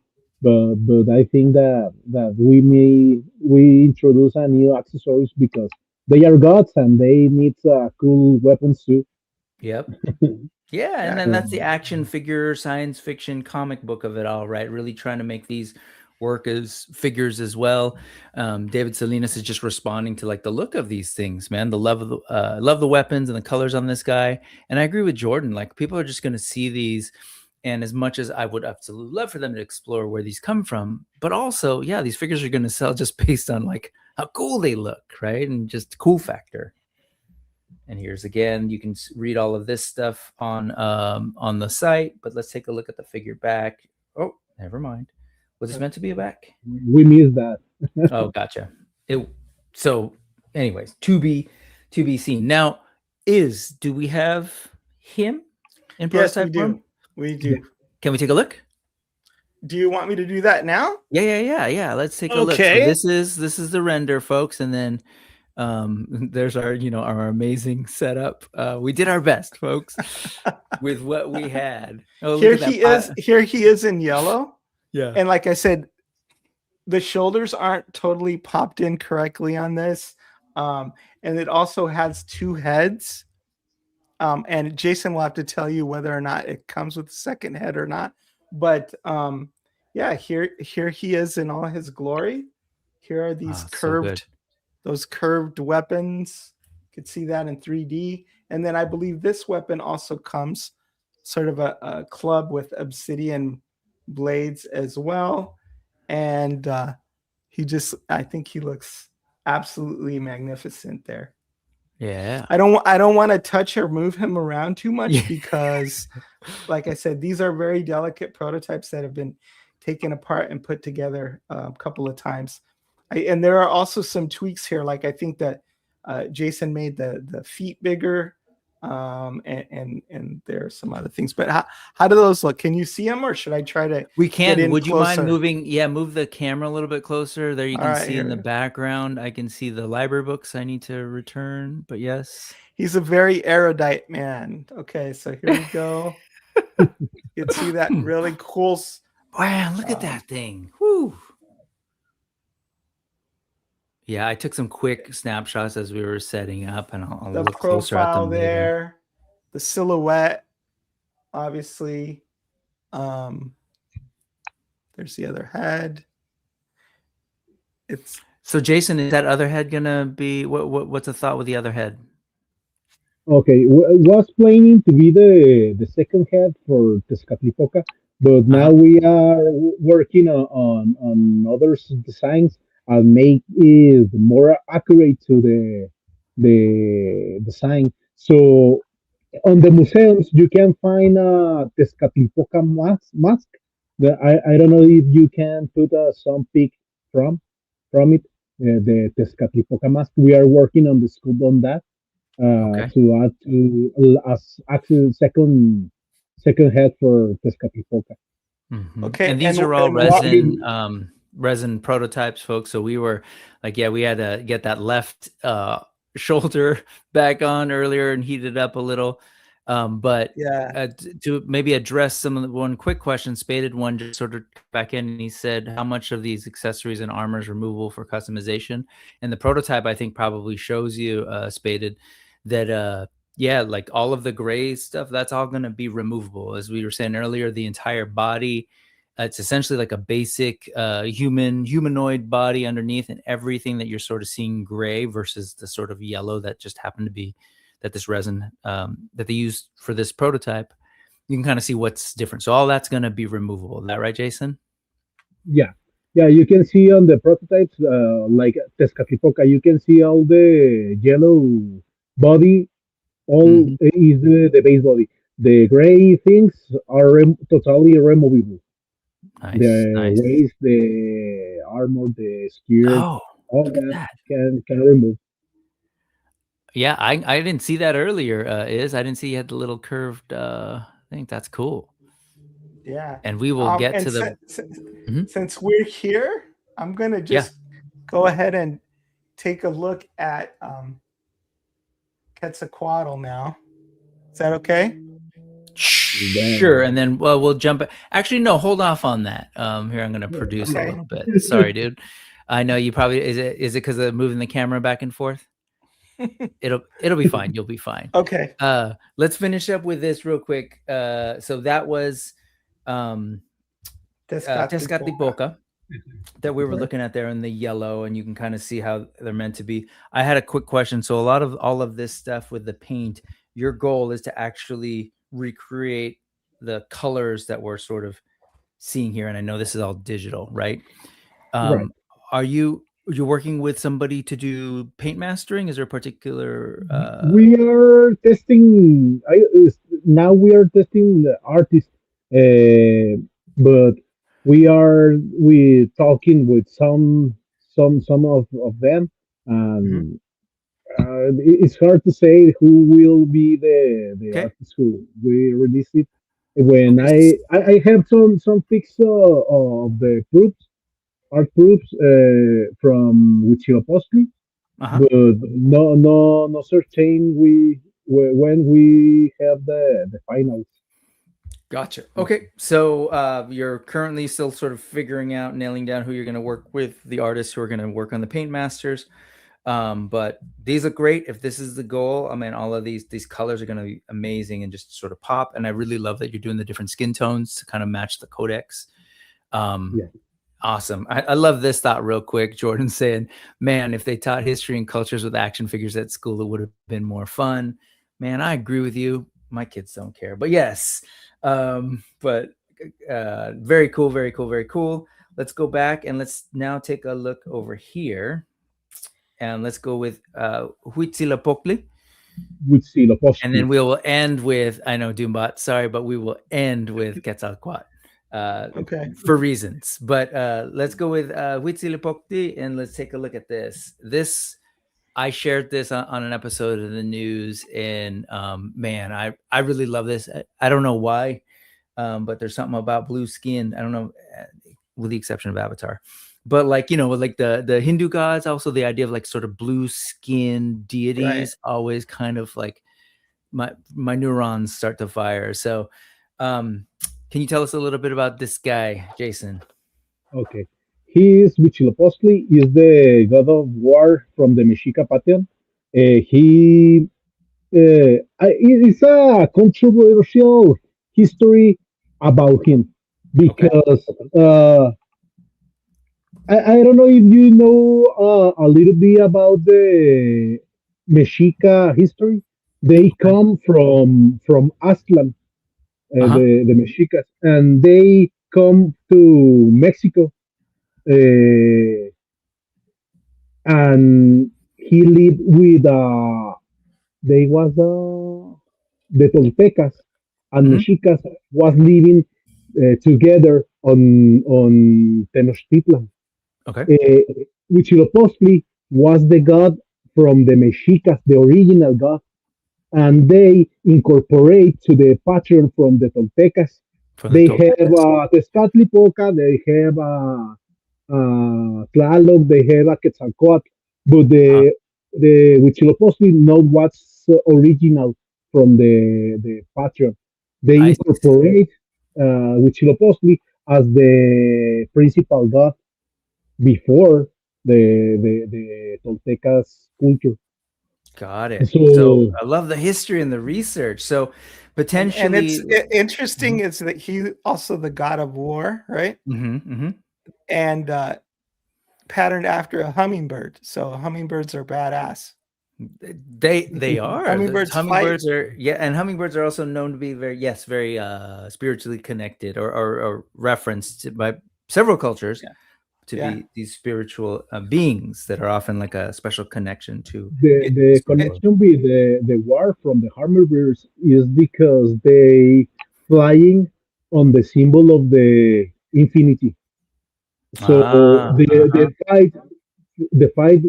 but I think that we introduce a new accessories because they are gods and they need cool weapons too.
Yep. Yeah, and then that's the action figure, science fiction comic book of it all, right? Really trying to make these work as figures as well. David Salinas is just responding to like the look of these things, man. The love of the weapons and the colors on this guy. And I agree with Jordan. Like people are just going to see these, and as much as I would absolutely love for them to explore where these come from, but also, yeah, these figures are going to sell just based on like how cool they look, right? And just cool factor. And here's again, you can read all of this stuff on the site, but let's take a look at the figure back. Oh, never mind. Was this meant to be a back?
We missed that.
Oh, gotcha. So anyways, to be seen. Now, do we have him in
Yes, we
prototype form?
do. We do.
Can we take a look?
Do you want me to do that now?
Yeah. Let's take a look. So this is the render, folks, and then there's our our amazing setup. We did our best, folks, with what we had. Oh,
Here he is in yellow.
Yeah.
And like I said, the shoulders aren't totally popped in correctly on this. And it also has two heads. And Jason will have to tell you whether or not it comes with a second head or not. But yeah, here he is in all his glory. Here are these those curved weapons. You could see that in 3D. And then I believe this weapon also comes sort of a club with obsidian blades as well. And I think he looks absolutely magnificent there.
Yeah.
I don't want to touch or move him around too much because, like I said, these are very delicate prototypes that have been taken apart and put together a couple of times. And there are also some tweaks here. Like I think that Jason made the feet bigger, and there are some other things. But how do those look? Can you see them, or should I try to?
We can.
Get in
Would
closer?
You mind moving? Yeah, move the camera a little bit closer. There you can see in the background. I can see the library books I need to return. But yes,
he's a very erudite man. Okay, so here we go. You can see that really cool.
Wow, look at that thing. Whoo. Yeah, I took some quick snapshots as we were setting up, and I'll look closer at them
there,
later.
The silhouette, obviously. There's the other head.
So, Jason, is that other head gonna be what's the thought with the other head?
Okay, was planning to be the second head for Tezcatlipoca, but now we are working on other designs and make it more accurate to the design. So on the museums, you can find a Tezcatlipoca mask. I don't know if you can put some pic from it. The Tezcatlipoca mask. We are working on the scoop on that to add to as actually second head for Tezcatlipoca.
Mm-hmm. Okay, and these are all resin prototypes, folks. So we were like, we had to get that left shoulder back on earlier and heat it up a little. But to maybe address some of the one quick question, Spaded one just sort of back in, and he said, how much of these accessories and armor is removable for customization? And the prototype, I think, probably shows you, Spaded, that like all of the gray stuff, that's all going to be removable. As we were saying earlier, the entire body, it's essentially like a basic humanoid body underneath, and everything that you're sort of seeing gray versus the sort of yellow that just happened to be that this resin that they used for this prototype, you can kind of see what's different. So all that's going to be removable. Is that right, Jason?
Yeah, you can see on the prototypes, like Tezcatlipoca, you can see all the yellow body, all is the base body. The gray things are totally removable.
Nice,
the waist, the armor, the skirt, all that can remove.
Yeah, I didn't see that earlier. I didn't see you had the little curved thing. That's cool.
Yeah,
and we will get to
the. Since we're here, I'm gonna just go ahead and take a look at Quetzalcoatl now. Is that okay?
Sure, and then we'll jump. Actually, no, hold off on that. Here, I'm going to produce a little bit. Sorry, dude. I know you probably is it because of moving the camera back and forth? It'll be fine. You'll be fine.
Okay.
Let's finish up with this real quick. So that was Tezcatlipoca that we were looking at there in the yellow, and you can kind of see how they're meant to be. I had a quick question. So a lot of all of this stuff with the paint, your goal is to actually recreate the colors that we're sort of seeing here. And I know this is all digital, right?
Right.
Are you you're working with somebody to do paint mastering? Is there a particular
We are testing. Now we are testing the artist, but we talking with some of them,
mhm.
and it's hard to say who will be the
Okay.
artist who we release it. When
Okay.
I have some pics of the proofs, art proofs from Huitzilopochtli,
Uh-huh.
but no certain when we have the finals.
Gotcha. Okay. So you're currently still sort of figuring out, nailing down who you're going to work with, the artists who are going to work on the paint masters. But these look great. If this is the goal, I mean, all of these colors are going to be amazing and just sort of pop. And I really love that you're doing the different skin tones to kind of match the codex. Um,
Yeah.
awesome. I love this thought real quick. Jordan saying, man, if they taught history and cultures with action figures at school, it would have been more fun. Man, I agree with you. My kids don't care, but yes. But very cool, very cool, very cool. Let's go back and let's now take a look over here. And let's go with Huitzilopochtli. And then
Huitzilopochtli.
we will end with, I know Doombot, sorry, but we will end with Quetzalcoatl
Okay.
for reasons. But let's go with Huitzilopochtli and let's take a look at this. I shared this on an episode of the news, and man, I really love this. I don't know why, but there's something about blue skin. I don't know, with the exception of Avatar. But like, with like the Hindu gods, also the idea of like sort of blue skin deities always kind of like my neurons start to fire. So can you tell us a little bit about this guy, Jason?
Okay. He is Huitzilopochtli, is the god of war from the Mexica pantheon. He it's a controversial history about him
Okay.
because I don't know if you know a little bit about the Mexica history. They
Okay.
come from Aztlan,
Uh-huh.
the Mexicas, and they come to Mexico, uh, and he lived with they was the Toltecas and
Hmm.
Mexicas was living together on Tenochtitlan.
Okay.
Uh, Huitzilopochtli was the god from the Mexicas, the original god, and they incorporate to the pattern from the Toltecas.
From the
They have
Toltecs.
Tezcatlipoca, they have Tlaloc, they have Quetzalcoatl, but
Uh,
the Huitzilopochtli know what's original from the pattern. They
I
incorporate Huitzilopochtli as the principal god before the Toltecas culture.
got it. So
So
I love the history and the research. So
And it's
potentially.
interesting
Mhm,
is that he also the god of war, right?
mhm, mhm.
And patterned after a hummingbird. So hummingbirds are badass.
They are. The
Hummingbirds fight.
hummingbirds are, yeah, and hummingbirds are also known to be very spiritually connected, or referenced by several cultures
Yeah.
to
Yeah.
be these spiritual beings that are often like a special connection to
It,
the
it,
connection with the war from the Harmoniverse is because they flying on the symbol of the infinity. So
uh-huh.
the fight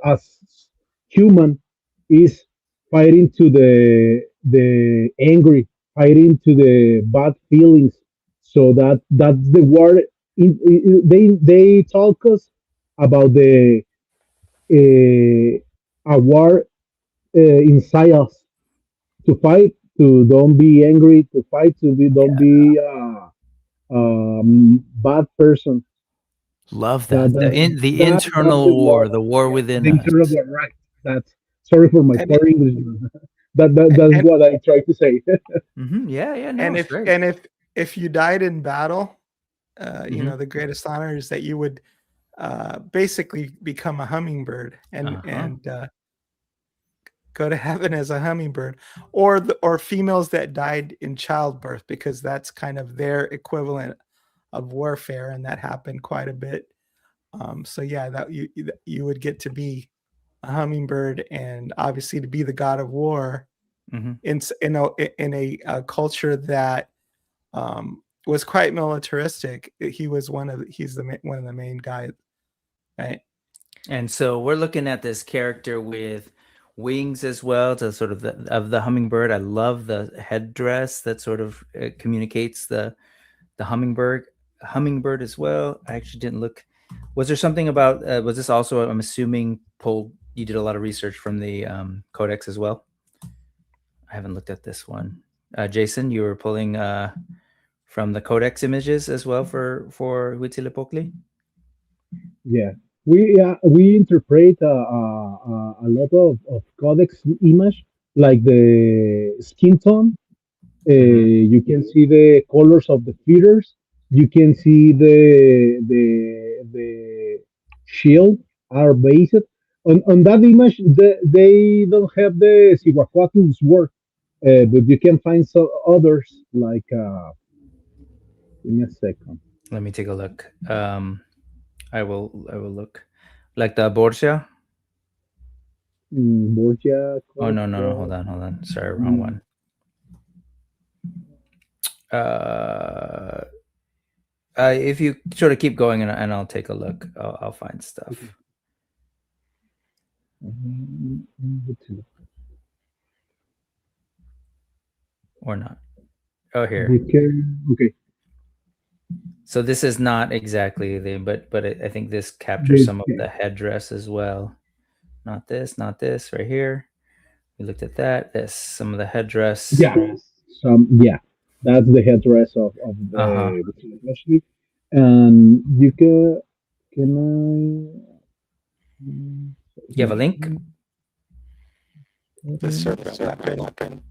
as human is fighting to the angry, fighting to the bad feelings. So that's the war. They talk us about the a war inside us to fight to don't be angry, to fight to be don't
Yeah,
be bad person.
love
That
that,
that
the
that's
internal
the war.
war, the war
Yeah,
within
the
us.
internal war. Right. That's sorry for my
and
poor English. That's
and
what I try to say.
Yeah, yeah, no,
and
it's
if
great.
and if you died in battle,
Hmm.
the greatest honor is that you would basically become a hummingbird
Uh-huh.
and go to heaven as a hummingbird, or females that died in childbirth, because that's kind of their equivalent of warfare, and that happened quite a bit So yeah, that you would get to be a hummingbird, and obviously to be the god of war in a culture that was quite militaristic. He's one of the main guys, right?
And so we're looking at this character with wings as well, to sort of the hummingbird. I love the headdress that sort of communicates the hummingbird as well. I actually didn't look. Was there something about? Was this also? I'm assuming pulled. You did a lot of research from the codex as well. I haven't looked at this one. Jason, you were pulling from the codex images as well for Huitzilopochtli.
Yeah, we interpret a lot of codex image, like the skin tone. You can see the colors of the feathers. You can see the shield are based on that image. They don't have the Cihuacuatl's work, but you can find some others like. Give me a second.
Let me take a look. I will look. Like the Borgia.
Borgia.
Oh no. Hold on. Sorry, wrong one. If you sort of keep going and I'll take a look, I'll find stuff. Or not. Oh, here.
Okay.
So this is not exactly but I think this captures some of the headdress as well. Not this right here. We looked at that. This, some of the headdress.
Yeah, that's the headdress of the especially, and you can
You have a link?
The serpent weapon.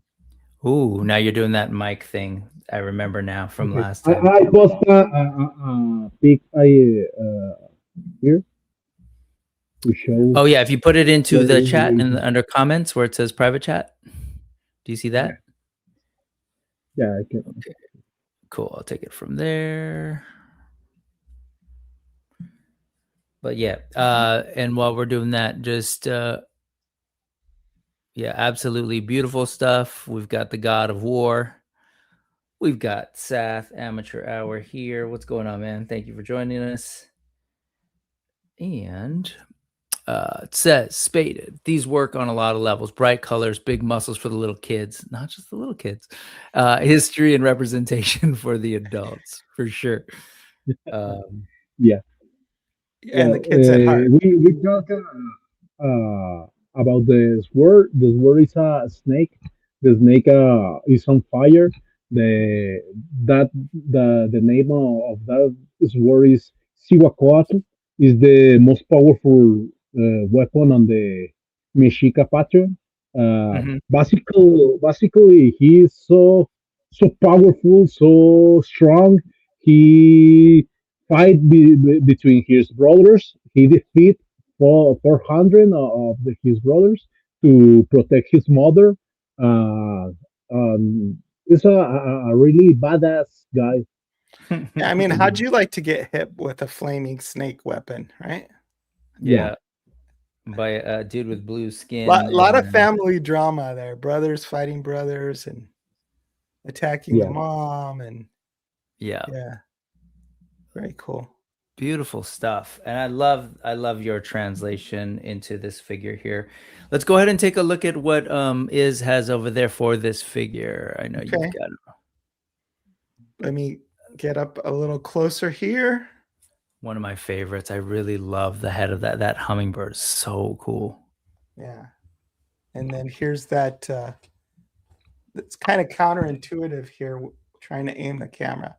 Ooh, now you're doing that mic thing. I remember now from last
I
time.
post a pic here to show.
Oh yeah, if you put it into the chat and under comments where it says private chat. Do you see that?
Yeah, I can.
Okay. Cool. I'll take it from there. But yeah, and while we're doing that, just yeah, absolutely beautiful stuff. We've got the God of War. We've got Sath Amateur Hour here. What's going on, man? Thank you for joining us. And it says, Spaded. These work on a lot of levels. Bright colors, big muscles for the little kids. Not just the little kids. History and representation for the adults, for sure.
Yeah.
And the kids at heart.
We talk about the sword. The sword is a snake. The snake is on fire. The name of that sword is Cihuacoatl. Is the most powerful weapon on the Mexica pattern. Basically, he is so powerful, so strong. He fight between his brothers. He defeat 400 of his brothers to protect his mother. Uh, he's a really badass guy.
I mean, how'd you like to get hit with a flaming snake weapon, right?
Yeah. By a dude with blue skin.
A lot of family drama there. Brothers fighting brothers and attacking the mom. And yeah. Very cool.
Beautiful stuff. And I love your translation into this figure here. Let's go ahead and take a look at what Iz has over there for this figure. I know you've got it.
Let me get up a little closer here.
One of my favorites. I really love the head of that hummingbird. So cool.
Yeah. And then here's that that's kind of counterintuitive here, trying to aim the camera.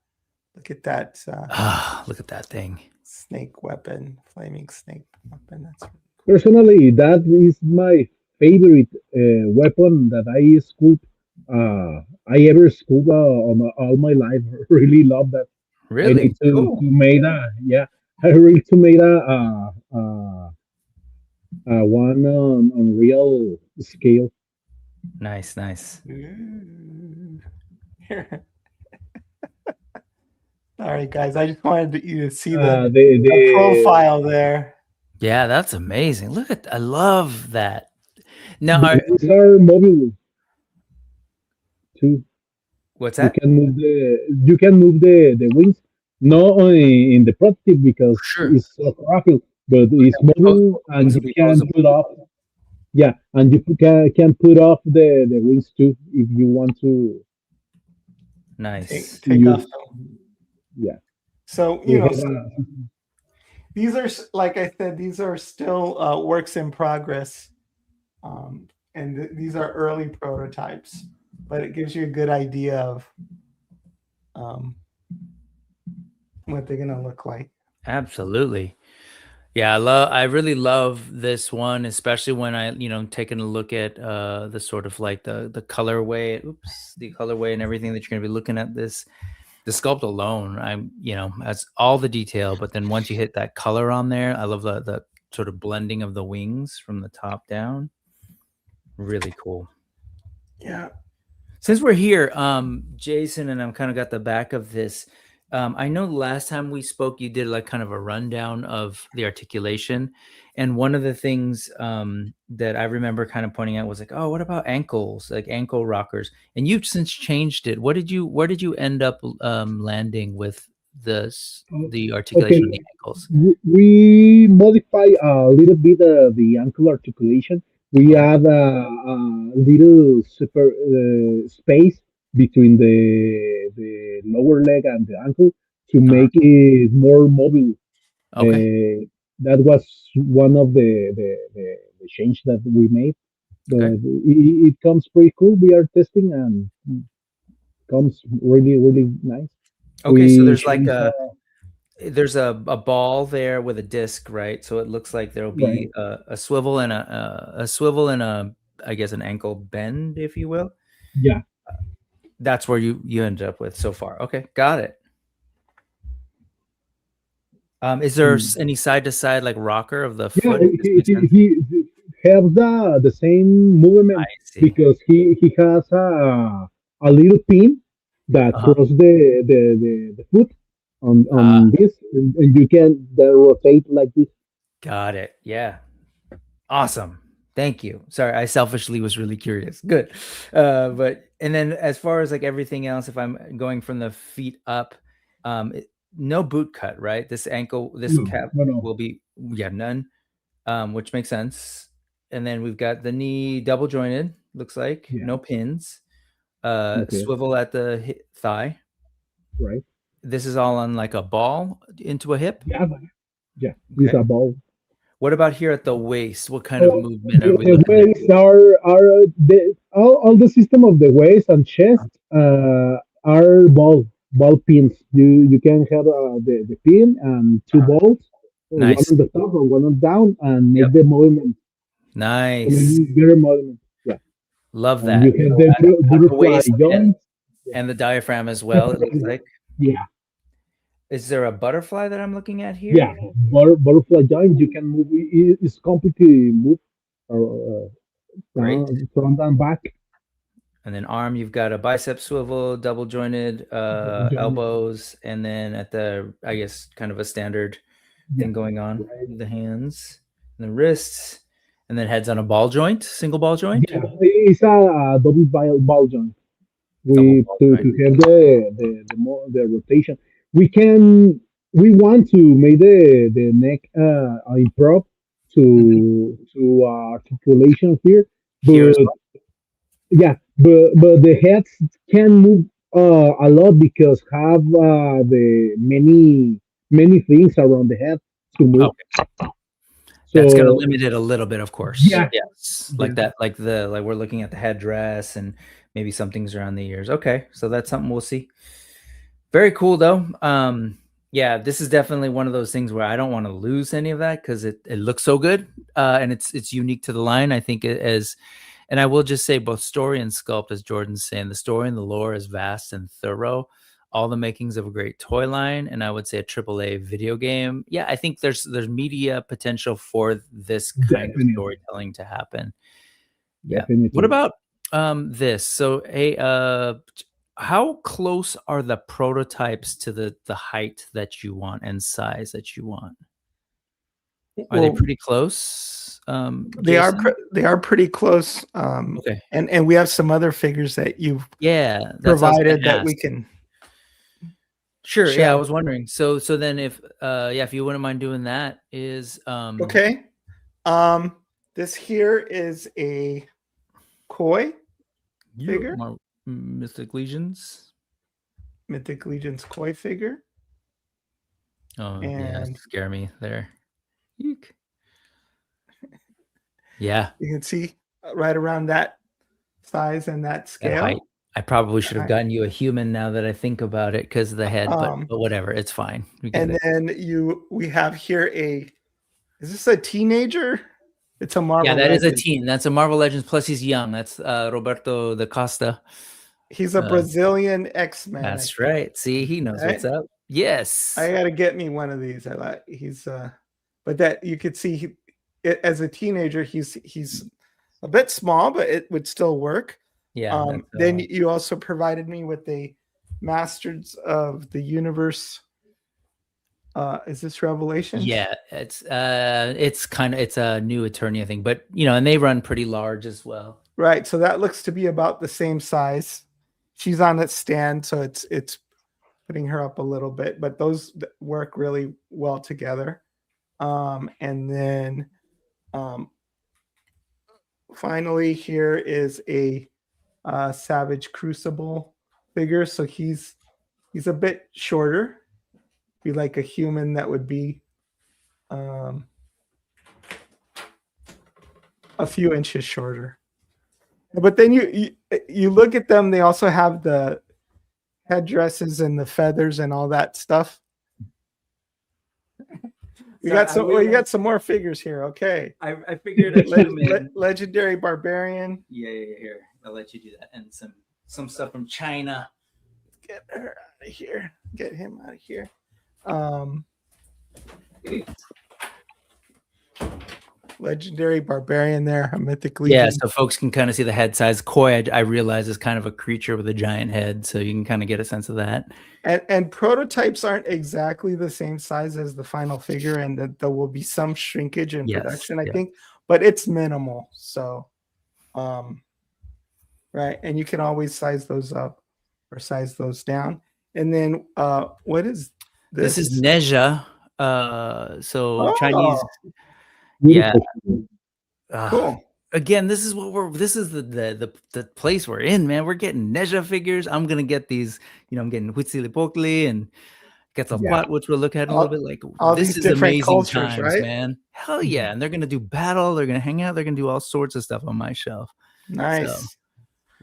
Look at that.
Look at that thing.
Snake weapon, flaming snake weapon. That's really cool.
Personally, that is my favorite weapon that I sculpt. I ever sculpt on all my life. Really love that.
Really?
I need to make I really to make one on real scale.
Nice.
Oh, All right, guys. I just wanted you to see
the
the profile there.
Yeah, that's amazing. Look at, I love that. Now,
these are mobile too.
what's
You
that?
can move the wings, not only in the prototype because
Sure.
it's so fragile, but it's mobile and
Wings
you
will be
can
posable.
put off. Yeah, and you can put off the wings too if you want to.
Nice.
Take off.
Yeah.
So
We
you know,
have
these are, like I said, these are still works in progress, and these are early prototypes, but it gives you a good idea of what they're gonna look like.
Absolutely. Yeah, I really love this one, especially when I, taking a look at the sort of like the colorway, the colorway and everything that you're gonna be looking at this. The sculpt alone, as all the detail, but then once you hit that color on there, I love the sort of blending of the wings from the top down. Really cool.
Yeah.
Since we're here, Jason, and I'm kind of got the back of this. I know last time we spoke, you did like kind of a rundown of the articulation. And one of the things that I remember kind of pointing out was like, oh, what about ankles, like ankle rockers? And you've since changed it. Where did you end up landing with the articulation of the
okay.
ankles?
We modify a little bit the ankle articulation. We
Okay.
add a little super space between the lower leg and the ankle to make it more mobile.
Okay.
That was one of the change that we made.
Okay.
But it comes pretty cool. We are testing and comes really nice.
Okay. So
We
there's like
change
there's a ball there with a disc, right? So it looks like there'll
right.
be a swivel and a swivel and I guess an ankle bend, if you will.
Yeah.
That's where you ended up with so far. Okay, got it. Is there any side to side like rocker of the
Yeah,
foot? This makes sense.
he has the same
I
movement
see.
because he has a little pin that
Uh-huh.
cross the foot on
Ah,
this, and you can rotate like this.
got it. Yeah. Awesome. Thank you. Sorry, I selfishly was really curious. Good. But and then as far as like everything else, if I'm going from the feet up, no boot cut, right? This ankle, this
No,
cap
no.
will be, yeah, none, which makes sense. And then we've got the knee double jointed, looks like,
Yeah.
no pins,
Okay.
swivel at the thigh.
Right.
This is all on like a ball into a hip.
Yeah. Yeah. It's
Okay.
a ball.
What about here at the waist? What kind of movement are we
The
looking at?
waist are all the system of the waist and chest are ball pins. You can have the pin and two
Uh-huh.
balls, one
Nice.
on the top and one on down, and
Yep.
make the movement.
Nice.
Very movement. Yeah,
Love
and you
that.
have
So
the
at the
butterfly
waist
joints.
and the diaphragm as well, it looks like.
Yeah,
Is there a butterfly that I'm looking at
yeah,
here?
butterfly joints. You can move. It's completely move
Great.
front and back.
And then arm, you've got a bicep swivel, double jointed
Joint.
elbows, and then at the, I guess, kind of a standard
Yeah,
thing going on
right.
with the hands and the wrists, and then heads on a ball joint, single ball joint,
Yeah, it's a double ball joint.
double
We
ball
to
joint.
have the more the rotation. We want to make the neck improve
Mhm.
to articulation here,
Here as
but
well.
yeah, but the heads can move a lot because have the many things around the head to move.
Okay. That's going to
So
limit it a little bit, of course.
yeah,
Yes. Like
yeah,
that, like we're looking at the headdress and maybe some things around the ears. Okay. So that's something we'll see. Very cool though. Yeah, this is definitely one of those things where I don't want to lose any of that because it looks so good. And it's unique to the line. I think and I will just say both story and sculpt, as Jordan's saying, the story and the lore is vast and thorough. All the makings of a great toy line, and I would say a AAA video game. Yeah, I think there's media potential for this kind of
definitely,
storytelling to happen. Yeah. What
definitely.
about this? So hey, how close are the prototypes to the height that you want and size that you want? Are they
Well,
pretty close?
they are
Jason?
they are pretty close.
Okay.
And we have some other figures that you've
Yeah, that's what I was
provided
gonna
that we
ask.
can
Sure. Yeah, I
show.
was wondering. So then if if you wouldn't mind doing that, is
Okay. This here is a koi figure,
Mythic Legions.
Mythic Legion's koi figure.
Oh yeah,
And
scare me there. Eek. Yeah,
you can see right around that size and that
that
scale.
height. I probably should have
Height.
gotten you a human now that I think about it because of the head, but whatever, it's fine. We get
And
it.
then we have here is this a teenager? It's a Marvel
Yeah, that is a
Legend.
teen. That's a Marvel Legends. Plus, he's young. That's Roberto da Costa.
He's a Brazilian X-Men.
That's right. See, he knows what's up. Yes.
I gotta get me one of these. I like but that you could see as a teenager, he's a bit small, but it would still work.
Yeah.
Then you also provided me with a Masters of the Universe. Is this Revelation?
Yeah, it's a new Eternia thing, but and they run pretty large as well.
Right. So that looks to be about the same size. She's on that stand, so it's putting her up a little bit, but those work really well together. And then finally, here is a Savage Crucible figure. So he's a bit shorter. Be like a human that would be a few inches shorter. But then you look at them; they also have the headdresses and the feathers and all that stuff. You got some more figures here. Okay.
I figured a
Legendary Barbarian.
Yeah, here. I'll let you do that. And some stuff from China.
Get her out of here. Get him out of here. Legendary Barbarian there, a Mythic Legion.
Yeah, so folks can kind of see the head size. Koi, I realize, is kind of a creature with a giant head, so you can kind of get a sense of that.
And prototypes aren't exactly the same size as the final figure, and that there will be some shrinkage in production, I think, but it's minimal. So, right, and you can always size those up or size those down. And then, what is this?
This is N.E.W.S. So Chinese.
Yeah.
Cool.
Again, this is the place we're in, man. We're getting N.E.W.S figures. I'm gonna get these, I'm getting Yectli and Quetzalcoatl, which we'll look at in a little bit. Like, this is amazing cultures, times, right? Man. Hell yeah. And they're gonna do battle, they're gonna hang out, they're gonna do all sorts of stuff on my shelf.
Nice.
So,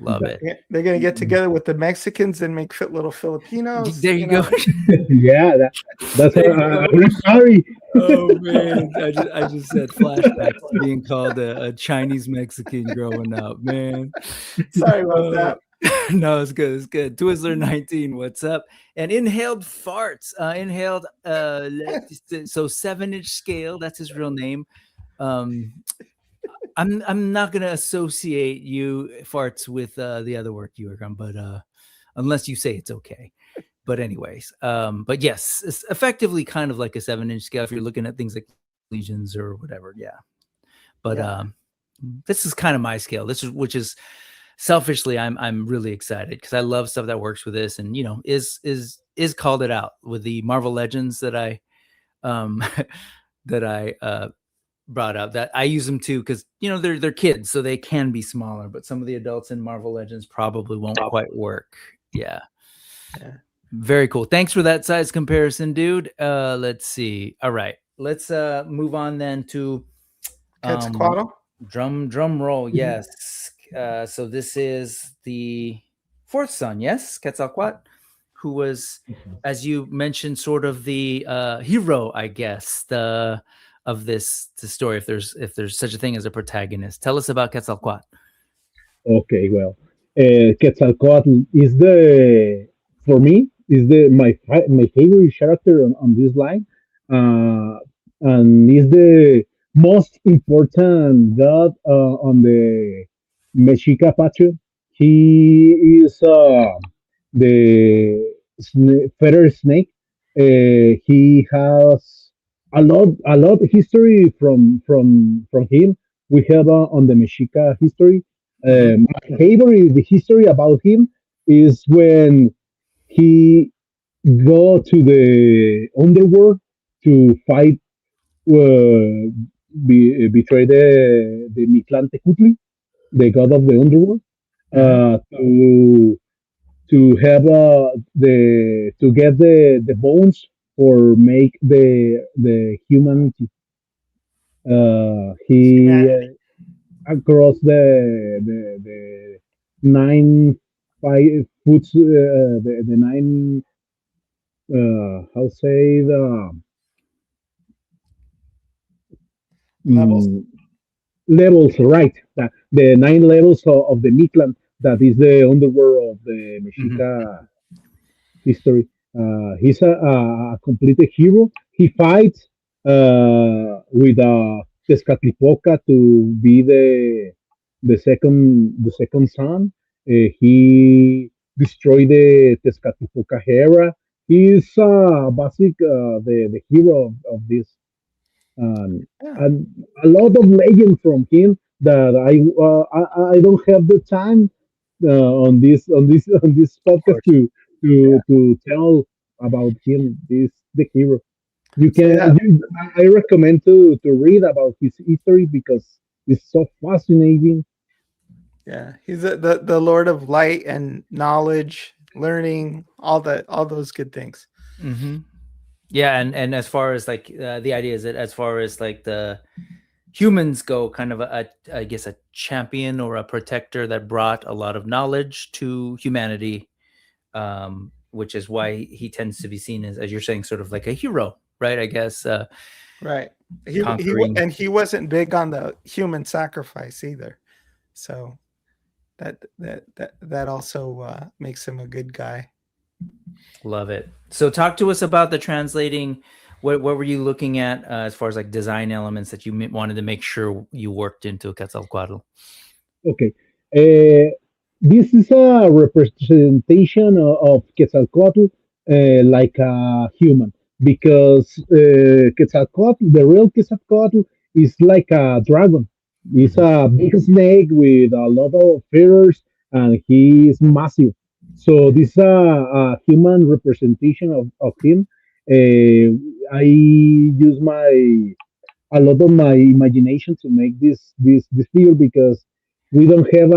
love it.
They're gonna get together with the Mexicans and make fit little Filipinos.
There you go.
Yeah, that's I'm sorry.
Oh man, I just said flashbacks to being called a Chinese Mexican growing up, man.
Sorry about that.
No, it's good. It's good. Twizzler 19, what's up? And Inhaled Farts. Inhaled so 7-inch scale, that's his real name. I'm not gonna associate you farts with the other work you work on, but unless you say it's okay. But anyways, but yes, it's effectively kind of like a 7-inch scale if you're looking at things like legions or whatever. Yeah. But this is kind of my scale. Which is selfishly, I'm really excited because I love stuff that works with this, and is called it out with the Marvel Legends that I brought up, that I use them too because they're kids, so they can be smaller, but some of the adults in Marvel Legends probably won't quite work. Yeah. Very cool. Thanks for that size comparison, dude. Let's see. All right, let's move on then to
Quetzalcoatl.
Drum roll. Yes. So this is the fourth son, yes, Quetzalcoatl, who was, as you mentioned, sort of the hero, I guess, of the story, if there's such a thing as a protagonist. Tell us about Quetzalcoatl.
Okay, well, Quetzalcoatl is for me, my favorite character on this line, and is the most important god on the Mexica patria. He is the feather snake. He has a lot history from him. We have on the Mexica history.
Hmm.
My favorite the history about him is when he go to the underworld to fight, betray the Mictlantecutli, the god of the underworld,
Hmm.
to have to get the bones for make the humanity. He
Humanity.
across the 9 5 foot, the nine, how say the,
Levels.
mm, levels, right? The 9 levels of the Mictlan, that is the underworld of the
Mhm.
Mexica history. He's a completed hero. He fights with Tezcatlipoca to be the second son. He destroyed the Tezcatlipoca era. He's basic, the hero of this,
Yeah.
and a lot of legend from him that I don't have the time on this
Of
podcast
course.
to tell about him. This the hero. You
So yeah,
can I recommend to read about his history because it's so fascinating.
yeah. He's the Lord of Light and knowledge, learning, all those good things.
Hmm. Yeah, and as far as like the idea is that as far as like the humans go, kind of I guess a champion or a protector that brought a lot of knowledge to humanity, which is why he tends to be seen as you're saying, sort of like a hero, right? I guess
Right.
conquering.
And he wasn't big on the human sacrifice either. So that also makes him a good guy.
Love it. So talk to us about the translating. What were you looking at as far as like design elements that you wanted to make sure you worked into Quetzalcoatl?
Okay. Uh, this is a representation of Quetzalcoatl, like a human, because Quetzalcoatl, the real Quetzalcoatl, is like a dragon. He's
Hmm.
a big snake with a lot of feathers, and he is massive. So this is a human representation of him. I use a lot of my imagination to make this figure because we don't have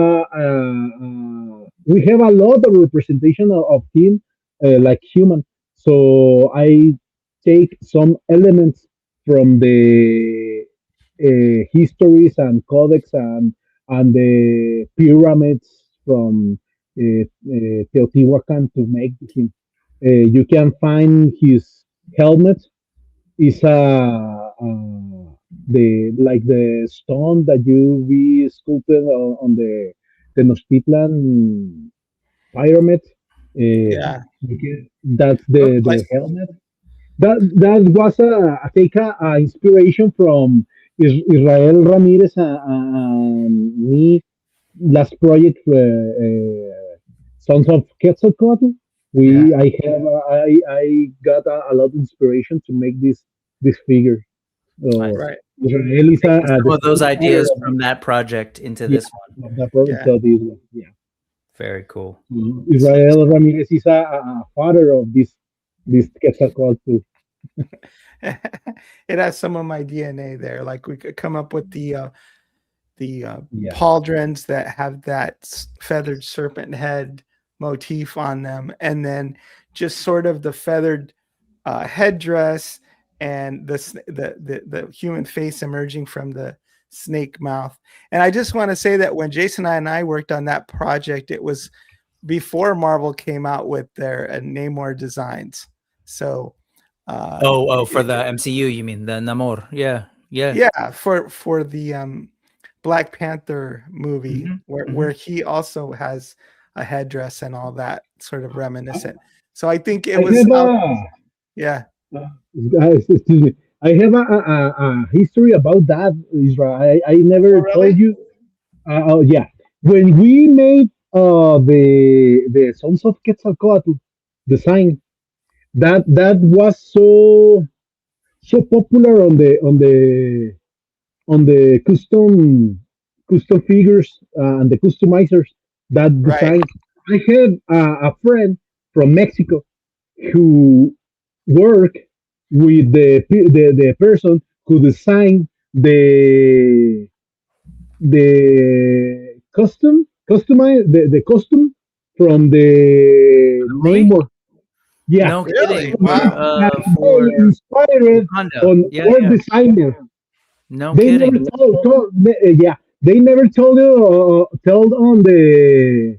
we have a lot of representation of him, like human. So I take some elements from the histories and codex and the pyramids from Teotihuacan to make him. You can find his helmet is the stone that you be sculpted on the Tenochtitlan pyramid.
Yeah.
That's
Look like
the helmet. That was I take a inspiration from Israel Ramirez and me last project, Sons of Quetzalcoatl.
yeah.
I got a lot of inspiration to make this figure.
I
So
see.
Right.
Israel is
Taking some
the
of those
father
ideas
of
from that project into
yeah,
this one.
of that project.
Yeah.
So this one, yeah.
Very cool.
Israel Ramirez is a father of this Quetzalcoatl.
It has some of my DNA there. Like we could come up with the
Yeah.
pauldrons that have that feathered serpent head motif on them, and then just sort of the feathered headdress and the human face emerging from the snake mouth. And I just want to say that when Jason and I worked on that project, it was before Marvel came out with their Namor designs. So
Oh, for the MCU, you mean the Namor? Yeah, yeah.
yeah, for the Black Panther movie,
Hmm.
where he also has a headdress and all that sort of reminiscent. So I think it
I
was
have
out. Yeah.
excuse me. I have a history about that, Israel. I never
Oh,
told
really?
you. Oh yeah, when we made the Sons of Quetzalcoatl design that was so popular on the custom figures and the customizers that
Right.
design. I had a friend from Mexico who worked with the person who designed the the costume from the
The
name
movie?
of, yeah,
No
Really?
kidding.
Wow.
they
For
inspired
Wakanda.
on
Yeah,
our
yeah.
designer.
No
They never
kidding.
yeah, they never told on the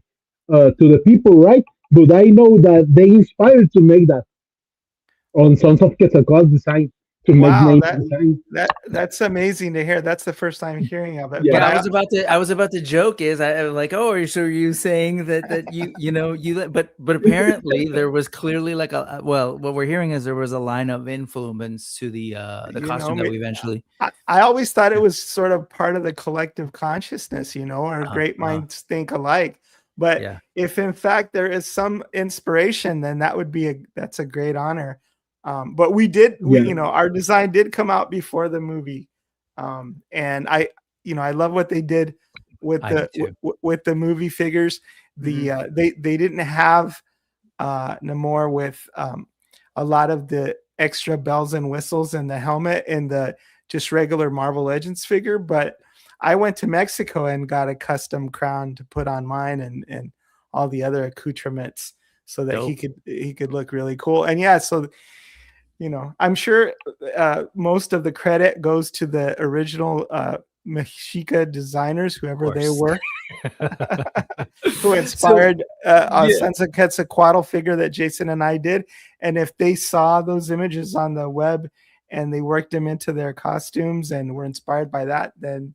to the people, right? But I know that they inspired to make that on Sons of Quetzalcoatl design to make
Wow,
name design.
that's amazing to hear. That's the first time hearing of it.
Yeah,
But
Yeah,
I
I was about to joke is I'm like, oh, are you saying that you know but apparently there was clearly like well, what we're hearing is there was a line of influence to the
you know
costume that
me-
we eventually.
I always thought it was sort of part of the collective consciousness, our
Uh,
great
uh,
minds think alike. But
yeah,
if in fact there is some inspiration, then that's a great honor. But we
yeah,
our design did come out before the movie, and I love what they did with
I do too.
with the movie figures.
Mhm.
They didn't have Namor with a lot of the extra bells and whistles and the helmet and the just regular Marvel Legends figure. But I went to Mexico and got a custom crown to put on mine and all the other accoutrements so that
Dope.
he could look really cool. And yeah, so I'm sure most of the credit goes to the original Mexica designers,
Of
whoever they
course.
were, who
So
inspired a
yeah.
Sense of Quetzalcoatl figure that Jason and I did. And if they saw those images on the web and they worked them into their costumes and were inspired by that, then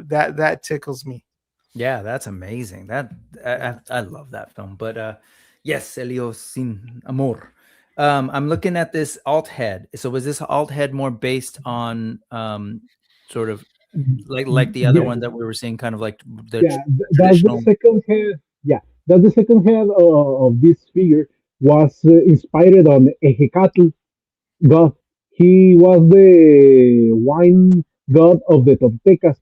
that tickles me.
Yeah, that's amazing. I love that film. But yes, Elio sin amor. I'm looking at this alt head. So was this alt head more based on sort of like the other
yeah,
one that we were seeing, kind of like the
yeah. That's the
traditional?
second head. Yeah, that's the second head of this figure was inspired on Ejecatl god. He was the wine god of the Toltecas.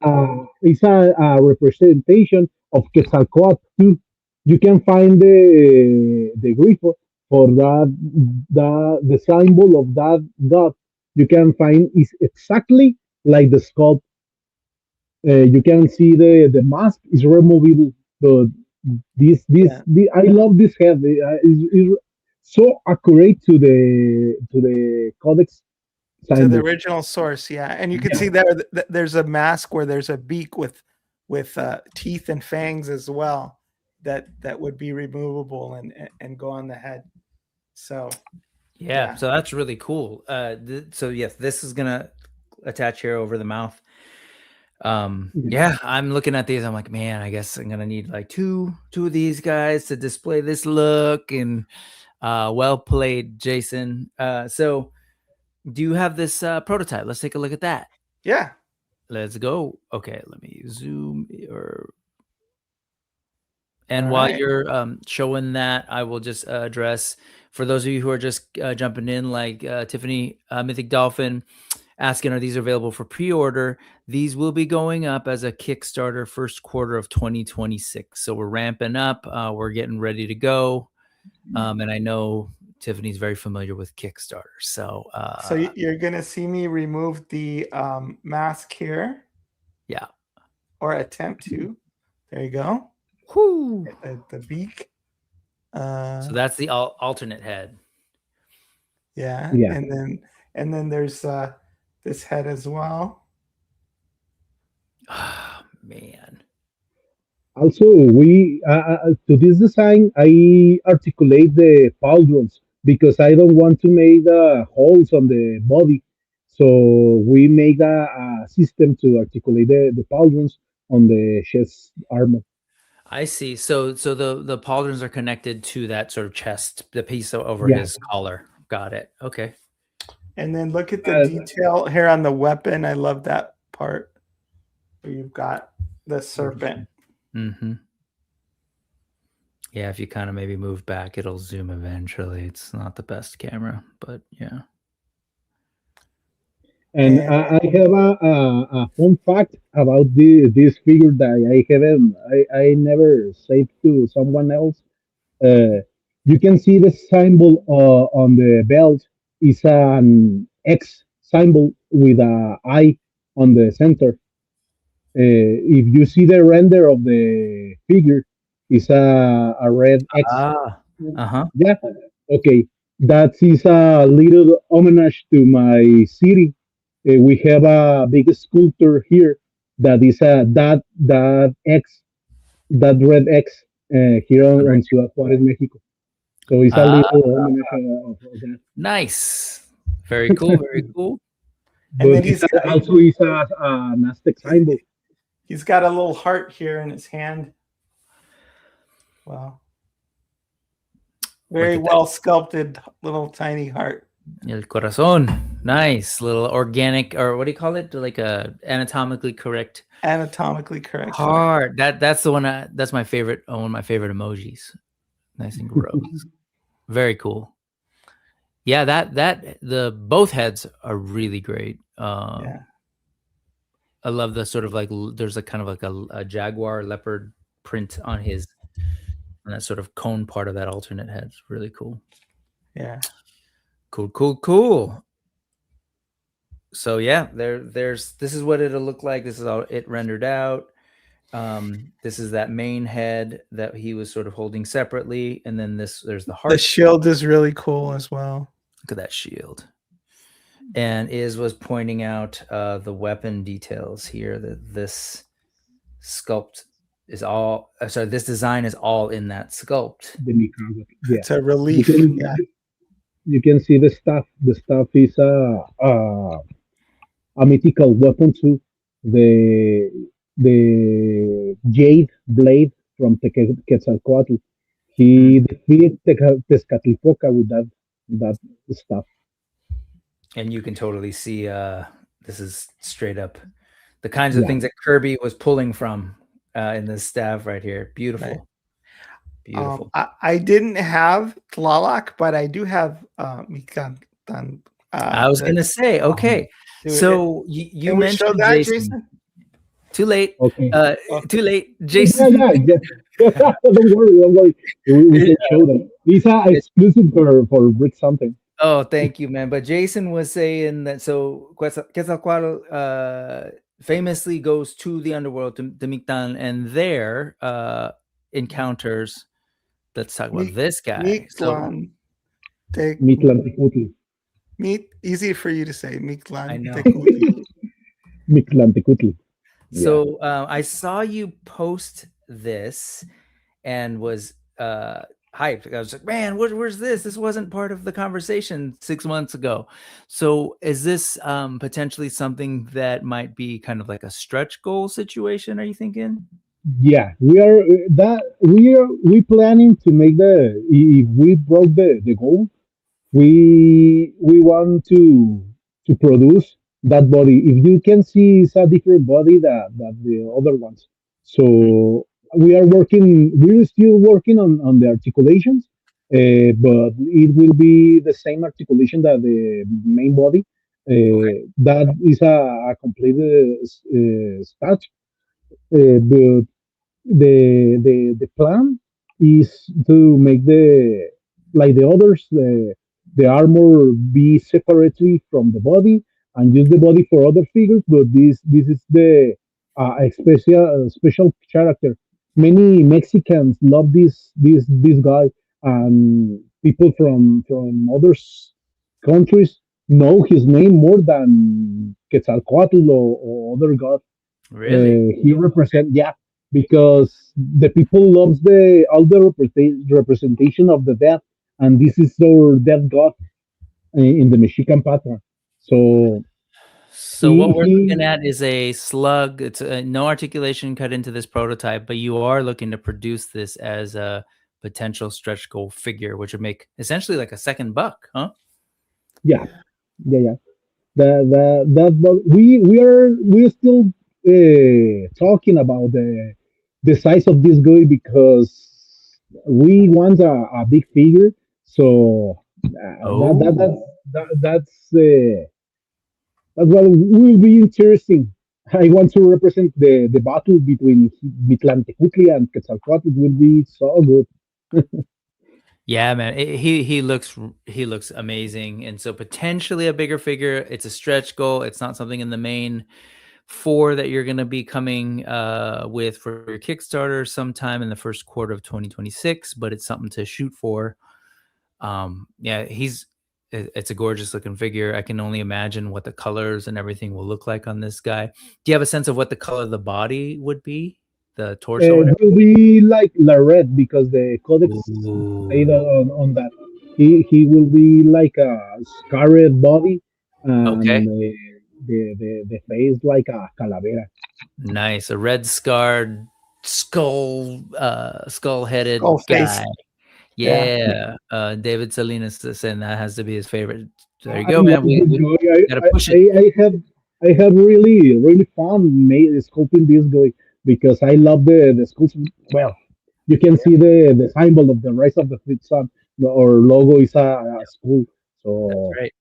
Ah,
It's a representation of Quetzalcoatl too. You can find the grifo for the symbol of that god. You can find is exactly like the sculpt. You can see the mask is removable. So
Yeah.
I love this head. It's so accurate to the codex
To the
symbol.
original source, yeah. And you can
Yeah,
see there's a mask where there's a beak with teeth and fangs as well that would be removable and go on the head. So
yeah.
yeah.
So that's really cool. So yes, this is gonna attach here over the mouth. Yeah, I'm looking at these. I'm like, man, I guess I'm gonna need like two of these guys to display this look. And well played, Jason. So do you have this prototype? Let's take a look at that.
Yeah.
Let's go. Okay, let me zoom or
All
and while
right.
you're showing that, I will just address for those of you who are just jumping in, like Tiffany Mythic Dolphin asking, are these available for pre-order? These will be going up as a Kickstarter first quarter of 2026. So we're ramping up. We're getting ready to go. And I know Tiffany's very familiar with Kickstarter. So
So you're gonna see me remove the mask here,
yeah.
or attempt to. There you go.
Whoo.
The beak.
So that's the alternate head.
Yeah,
yeah.
and then there's this head as well.
Oh, man.
Also, we to this design, I articulate the pauldrons because I don't want to make holes on the body. So we make a system to articulate the pauldrons on the chest armor.
I see. So the pauldrons are connected to that sort of chest, the piece over
Yeah.
his collar. Got it. Okay.
And then look at the
Uh,
detail here on the weapon. I love that part where you've got the serpent.
Mm-hmm. Yeah, if you kind of maybe move back, it'll zoom eventually. It's not the best camera, but yeah.
And
And
I have a fun fact about this figure that I never said to someone else. Uh, you can see the symbol on the belt is an X symbol with a I on the center. If you see the render of the figure, it's a red X.
Ah, uh-huh.
Yeah, okay. That is a little homage to my city. We have a big sculpture here that is that X, that red X here on Ciudad Juárez, Mexico. So it's a
Ah,
little homage of that.
nice. Very cool, very cool.
and then
But it's also is an Aztec symbol.
he's got a little heart here in his hand. Wow. Very
Look at
well sculpted little tiny heart.
El corazón. Nice. Little organic, or what do you call it? Like a anatomically correct
Anatomically correct.
heart. That's the one that's my favorite, one of my favorite emojis. Nice and gross. Very cool. Yeah, that the both heads are really great.
Yeah.
I love the sort of like there's a kind of like a jaguar leopard print on his on that sort of cone part of that alternate head. It's really cool.
Yeah.
Cool. So yeah, there's this is what it'll look like. This is all it rendered out. This is that main head that he was sort of holding separately, and then there's the heart.
The shield is really cool as well.
Look at that shield. And was pointing out the weapon details here, that this sculpt is all this design is all in that sculpt.
Yeah.
It's a relief.
You can see the stuff. The stuff is a mythical weapon too. The jade blade from Quetzalcoatl. He defeated Tezcatlipoca with that stuff.
And you can totally see this is straight up the kinds of things that Kirby was pulling from in this staff right here. Beautiful.
Right.
Beautiful.
I didn't have Tlaloc, but I do have Mikan.
I was gonna say, okay. So you mentioned
that,
Jason. Too late.
Okay.
Too late, Jason.
Yeah. Don't worry. We can show them. These are exclusive for Brick Something.
Oh, thank you, man. But Jason was saying that so Quetzalcoatl famously goes to the underworld, to Mictlan, and there encounters. Let's talk about this guy.
Mictlan.
Mictlan.
Easy for you to say. Mictlan.
I know.
Mictlan.
So I saw you post this and was hyped. I was like, man, where's this? This wasn't part of the conversation 6 months ago. So is this potentially something that might be kind of like a stretch goal situation? Are you thinking?
Yeah, we planning to make if we broke the goal, we want to produce that body. If you can see, it's a different body that the other ones. So we're still working on the articulations, but it will be the same articulation that the main body. That is a complete start. But the plan is to make the others, the armor be separately from the body and use the body for other figures. But this is the a special character. Many Mexicans love this guy, and people from other countries know his name more than Quetzalcoatl or other gods.
Really?
He because the people loves all the representation of the death, and this is our death god in the Mexican pattern. So
what we're looking at is a slug. It's no articulation cut into this prototype, but you are looking to produce this as a potential stretch goal figure, which would make essentially like a second buck, huh?
Yeah. We're still talking about the size of this guy because we want a big figure, so
Oh,
that's what will be interesting. I want to represent the battle between Mitlantecutli and Quetzalcoatl. It will be so good.
yeah, man. He looks amazing, and so potentially a bigger figure. It's a stretch goal. It's not something in the main four that you're going to be coming with for your Kickstarter sometime in the first quarter of 2026, but it's something to shoot for. Yeah, it's a gorgeous looking figure. I can only imagine what the colors and everything will look like on this guy. Do you have a sense of what the color of the body would be, the torso and
It will be like La Red because the codex said
Ooh.
on that he will be like a scarred body
Okay,
and the face like a calavera.
nice. A red scarred skull headed
Skull face.
guy.
Yeah.
Yeah, David Salinas is saying that has to be his favorite. There you
I
go, man.
love the
We
guy.
gotta push it.
I have really fun made sculpting this guy because I love the sculpture. Well, you can see the symbol of the rise of the fifth sun. Our logo is a skull.
That's
So
right.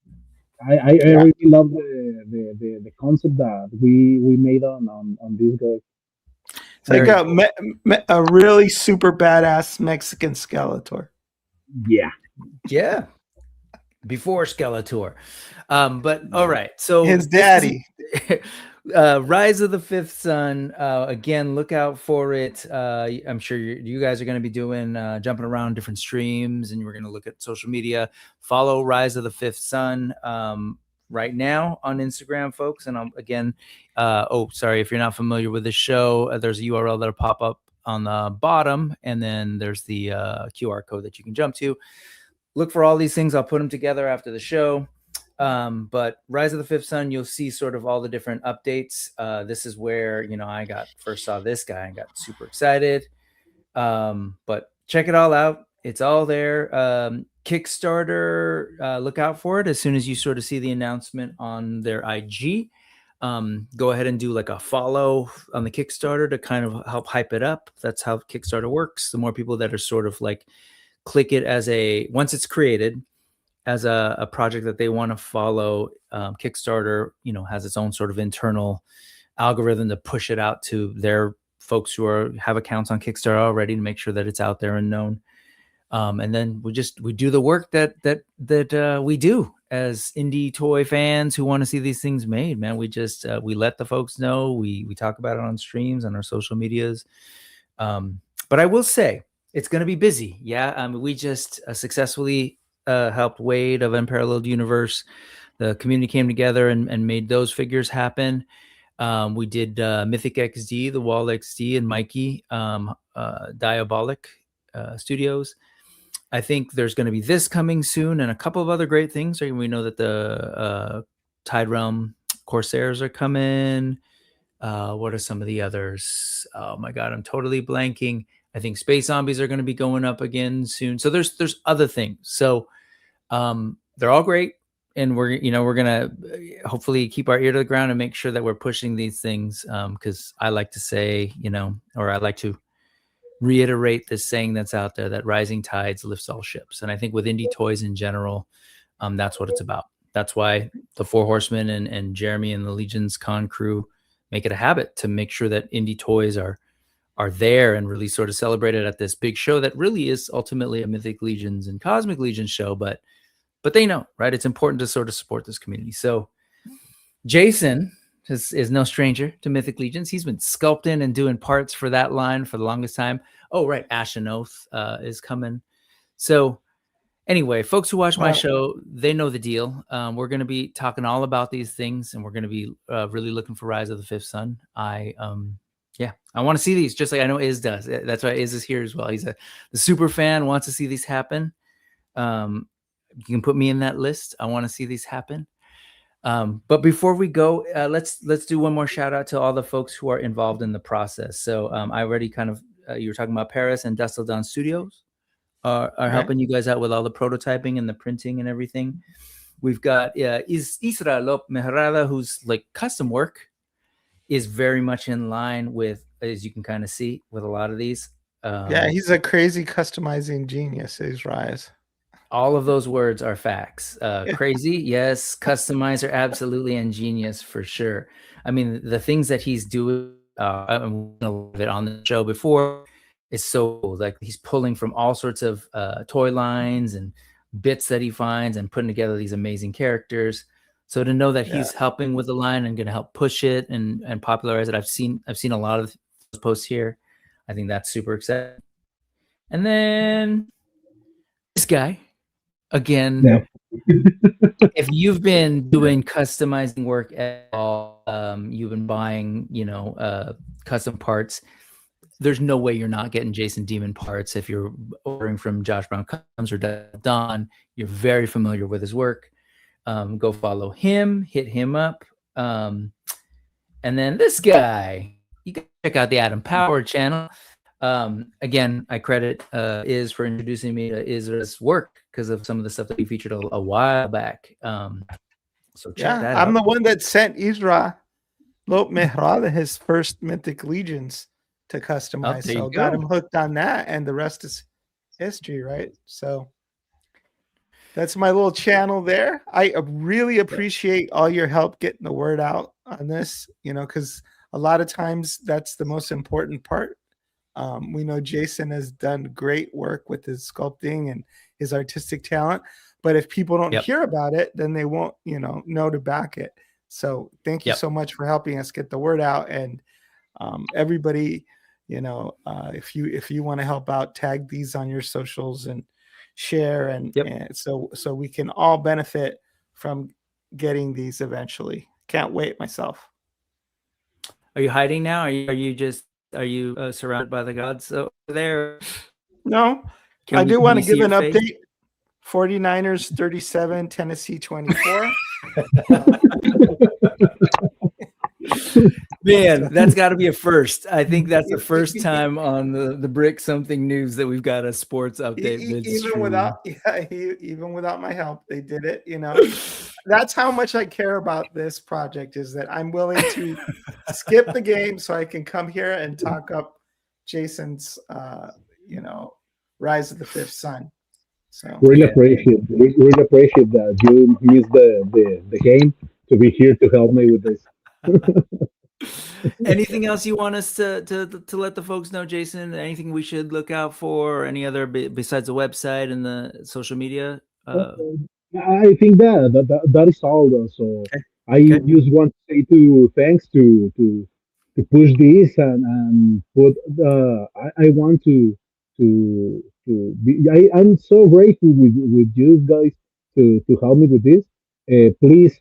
I
Yeah.
really love the concept that we made on this guy.
It's like
Very
a really super badass Mexican Skeletor.
Yeah.
yeah. Before Skeletor. But all right. So
His
this is
daddy.
Rise of the Fifth Sun. Again, look out for it. I'm sure you guys are going to be doing jumping around different streams, and we're going to look at social media. Follow Rise of the Fifth Sun right now on Instagram, folks. And again, sorry if you're not familiar with the show. There's a URL that'll pop up on the bottom, and then there's the QR code that you can jump to. Look for all these things. I'll put them together after the show. But Rise of the Fifth Sun, you'll see sort of all the different updates. This is where, I first saw this guy and got super excited. But check it all out. It's all there. Kickstarter, look out for it as soon as you sort of see the announcement on their IG. Go ahead and do like a follow on the Kickstarter to kind of help hype it up. That's how Kickstarter works. The more people that are sort of like click it as once it's created as a project that they want to follow, Kickstarter, has its own sort of internal algorithm to push it out to their folks who have accounts on Kickstarter already to make sure that it's out there and known. And then we do the work that we do as indie toy fans who want to see these things made, man. We just we let the folks know. We talk about it on streams, on our social medias. But I will say it's going to be busy. Yeah. We just successfully helped Wade of Unparalleled Universe. The community came together and made those figures happen. We did Mythic XD, the Wall XD, and Mikey, Diabolic Studios. I think there's going to be this coming soon and a couple of other great things. We know that the Tide Realm Corsairs are coming. What are some of the others? Oh my God, I'm totally blanking. I think Space Zombies are going to be going up again soon. So there's other things. So they're all great, and we're gonna hopefully keep our ear to the ground and make sure that we're pushing these things. Because I like to say, or I like to reiterate this saying that's out there that rising tides lifts all ships. And I think with indie toys in general, that's what it's about. That's why the Four Horsemen and Jeremy and the Legions Con crew make it a habit to make sure that indie toys are there and really sort of celebrated at this big show that really is ultimately a Mythic Legions and Cosmic Legions show. But they know, right? It's important to sort of support this community. So Jason is no stranger to Mythic Legions. He's been sculpting and doing parts for that line for the longest time. Oh, right. Ashen Oath is coming. So anyway, folks who watch my show, they know the deal. We're going to be talking all about these things, and we're going to be really looking for Rise of the Fifth Sun. I want to see these, just like I know Iz does. That's why Iz is here as well. He's the super fan, wants to see these happen. You can put me in that list. I want to see these happen. But before we go, let's do one more shout out to all the folks who are involved in the process. So I already kind of you were talking about Paris and Dusseldon Studios are helping you guys out with all the prototyping and the printing and everything. We've got Isra Lop Mehrada, who's like custom work is very much in line with, as you can kind of see with a lot of these.
Yeah, he's a crazy customizing genius, is Rise.
All of those words are facts. Crazy, yes. Customizer, absolutely, and genius for sure. I mean, the things that he's doing, I'm gonna love it on the show before. Is so cool. Like he's pulling from all sorts of toy lines and bits that he finds and putting together these amazing characters. So to know that he's helping with the line and going to help push it and popularize it, I've seen a lot of those posts here. I think that's super exciting. And then this guy again.
Yeah.
If you've been doing customizing work at all, you've been buying, custom parts. There's no way you're not getting Jason Demon parts if you're ordering from Josh Brown Customs or Don. You're very familiar with his work. Go follow him, hit him up. And then this guy, you can check out the Adam Power channel. Again, I credit Iz for introducing me to Izra's work because of some of the stuff that he featured a while back. So check that out.
I'm the one that sent Isra Lop Mehrad his first Mythic Legions to customize. So got him hooked on that, and the rest is history, right? So that's my little channel there. I really appreciate all your help getting the word out on this, because a lot of times that's the most important part. We know Jason has done great work with his sculpting and his artistic talent, but if people don't hear about it, then they won't, know to back it. So thank you so much for helping us get the word out. And everybody, if you want to help out, tag these on your socials and share, and so we can all benefit from getting these eventually. Can't wait myself.
Are you hiding now? Are you surrounded by the gods over there?
No, I do want to give an update. 49ers 37, Tennessee 24.
Man, that's got to be a first. I think that's the first time on the Brick Something News that we've got a sports update.
Even without my help, they did it. That's how much I care about this project, is that I'm willing to skip the game so I can come here and talk up Jason's, Rise of the Fifth Sun. So
really appreciate that you missed the game to be here to help me with this.
Anything else you want us to let the folks know, Jason? Anything we should look out for, or any other besides the website and the social media?
I think that is all. So I just want to say thanks to push this and put. I want to be. I'm so grateful with you guys to help me with this. Please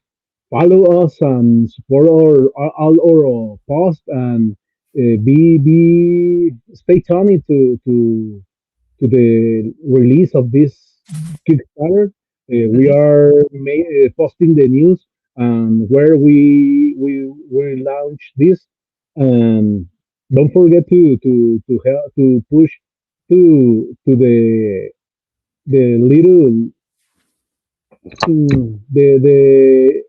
follow us and support all our posts, and be stay tuned to the release of this Kickstarter. We are posting the news and where we launch this, and don't forget to help to push to the little the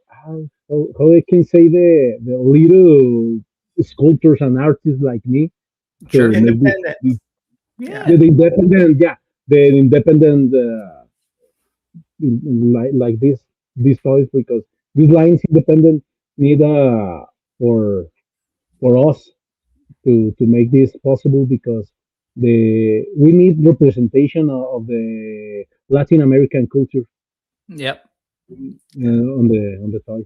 how I can say the little sculptors and artists like me.
Sure.
Independent.
The independent like these toys, because these lines independent need for us to make this possible, because we need representation of the Latin American culture.
Yep.
On the toys.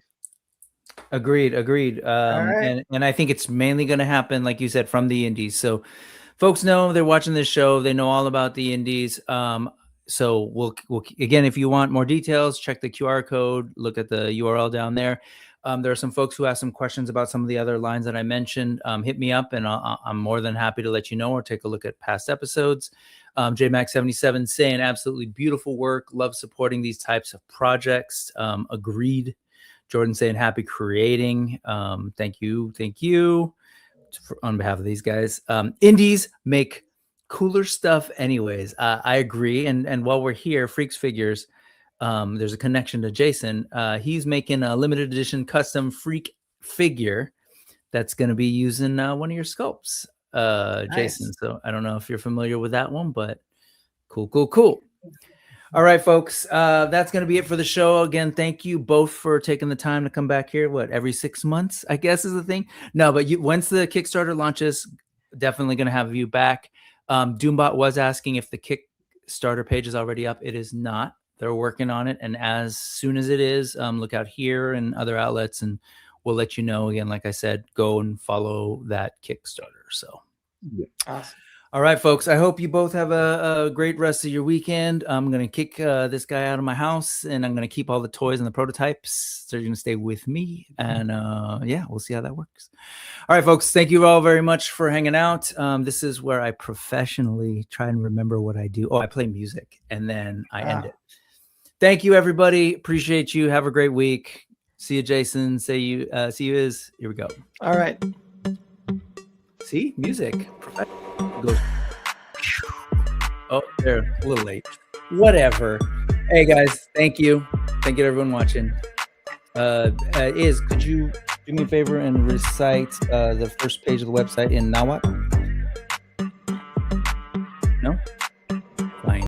Agreed. And I think it's mainly going to happen, like you said, from the indies. So folks know, they're watching this show, they know all about the indies. So we'll again, if you want more details, check the QR code, look at the URL down there. There are some folks who have some questions about some of the other lines that I mentioned. Hit me up, and I'm more than happy to let you know, or take a look at past episodes. JMac77 saying absolutely beautiful work. Love supporting these types of projects. Agreed. Jordan saying happy creating. Thank you on behalf of these guys. Indies make cooler stuff anyways. I agree. And while we're here, Freaks Figures, there's a connection to Jason. He's making a limited edition custom Freak figure that's going to be using one of your sculpts. Jason. So I don't know if you're familiar with that one, but cool. All right, folks. That's going to be it for the show. Again, thank you both for taking the time to come back here. Every 6 months, I guess, is the thing. No, but once the Kickstarter launches, definitely going to have you back. Doombot was asking if the Kickstarter page is already up. It is not. They're working on it. And as soon as it is, look out here and other outlets, and we'll let you know. Again, like I said, go and follow that Kickstarter. So,
Yeah.
Awesome.
All right, folks. I hope you both have a great rest of your weekend. I'm going to kick this guy out of my house, and I'm going to keep all the toys and the prototypes. So you're going to stay with me. And yeah, we'll see how that works. All right, folks. Thank you all very much for hanging out. This is where I professionally try and remember what I do. Oh, I play music, and then I end it. Thank you, everybody. Appreciate you. Have a great week. See you, Jason. See you, Iz. Here we go.
All right.
See, music. Goes. Oh, they're a little late. Whatever. Hey guys, thank you to everyone watching. Iz, could you do me a favor and recite the first page of the website in Nahuatl?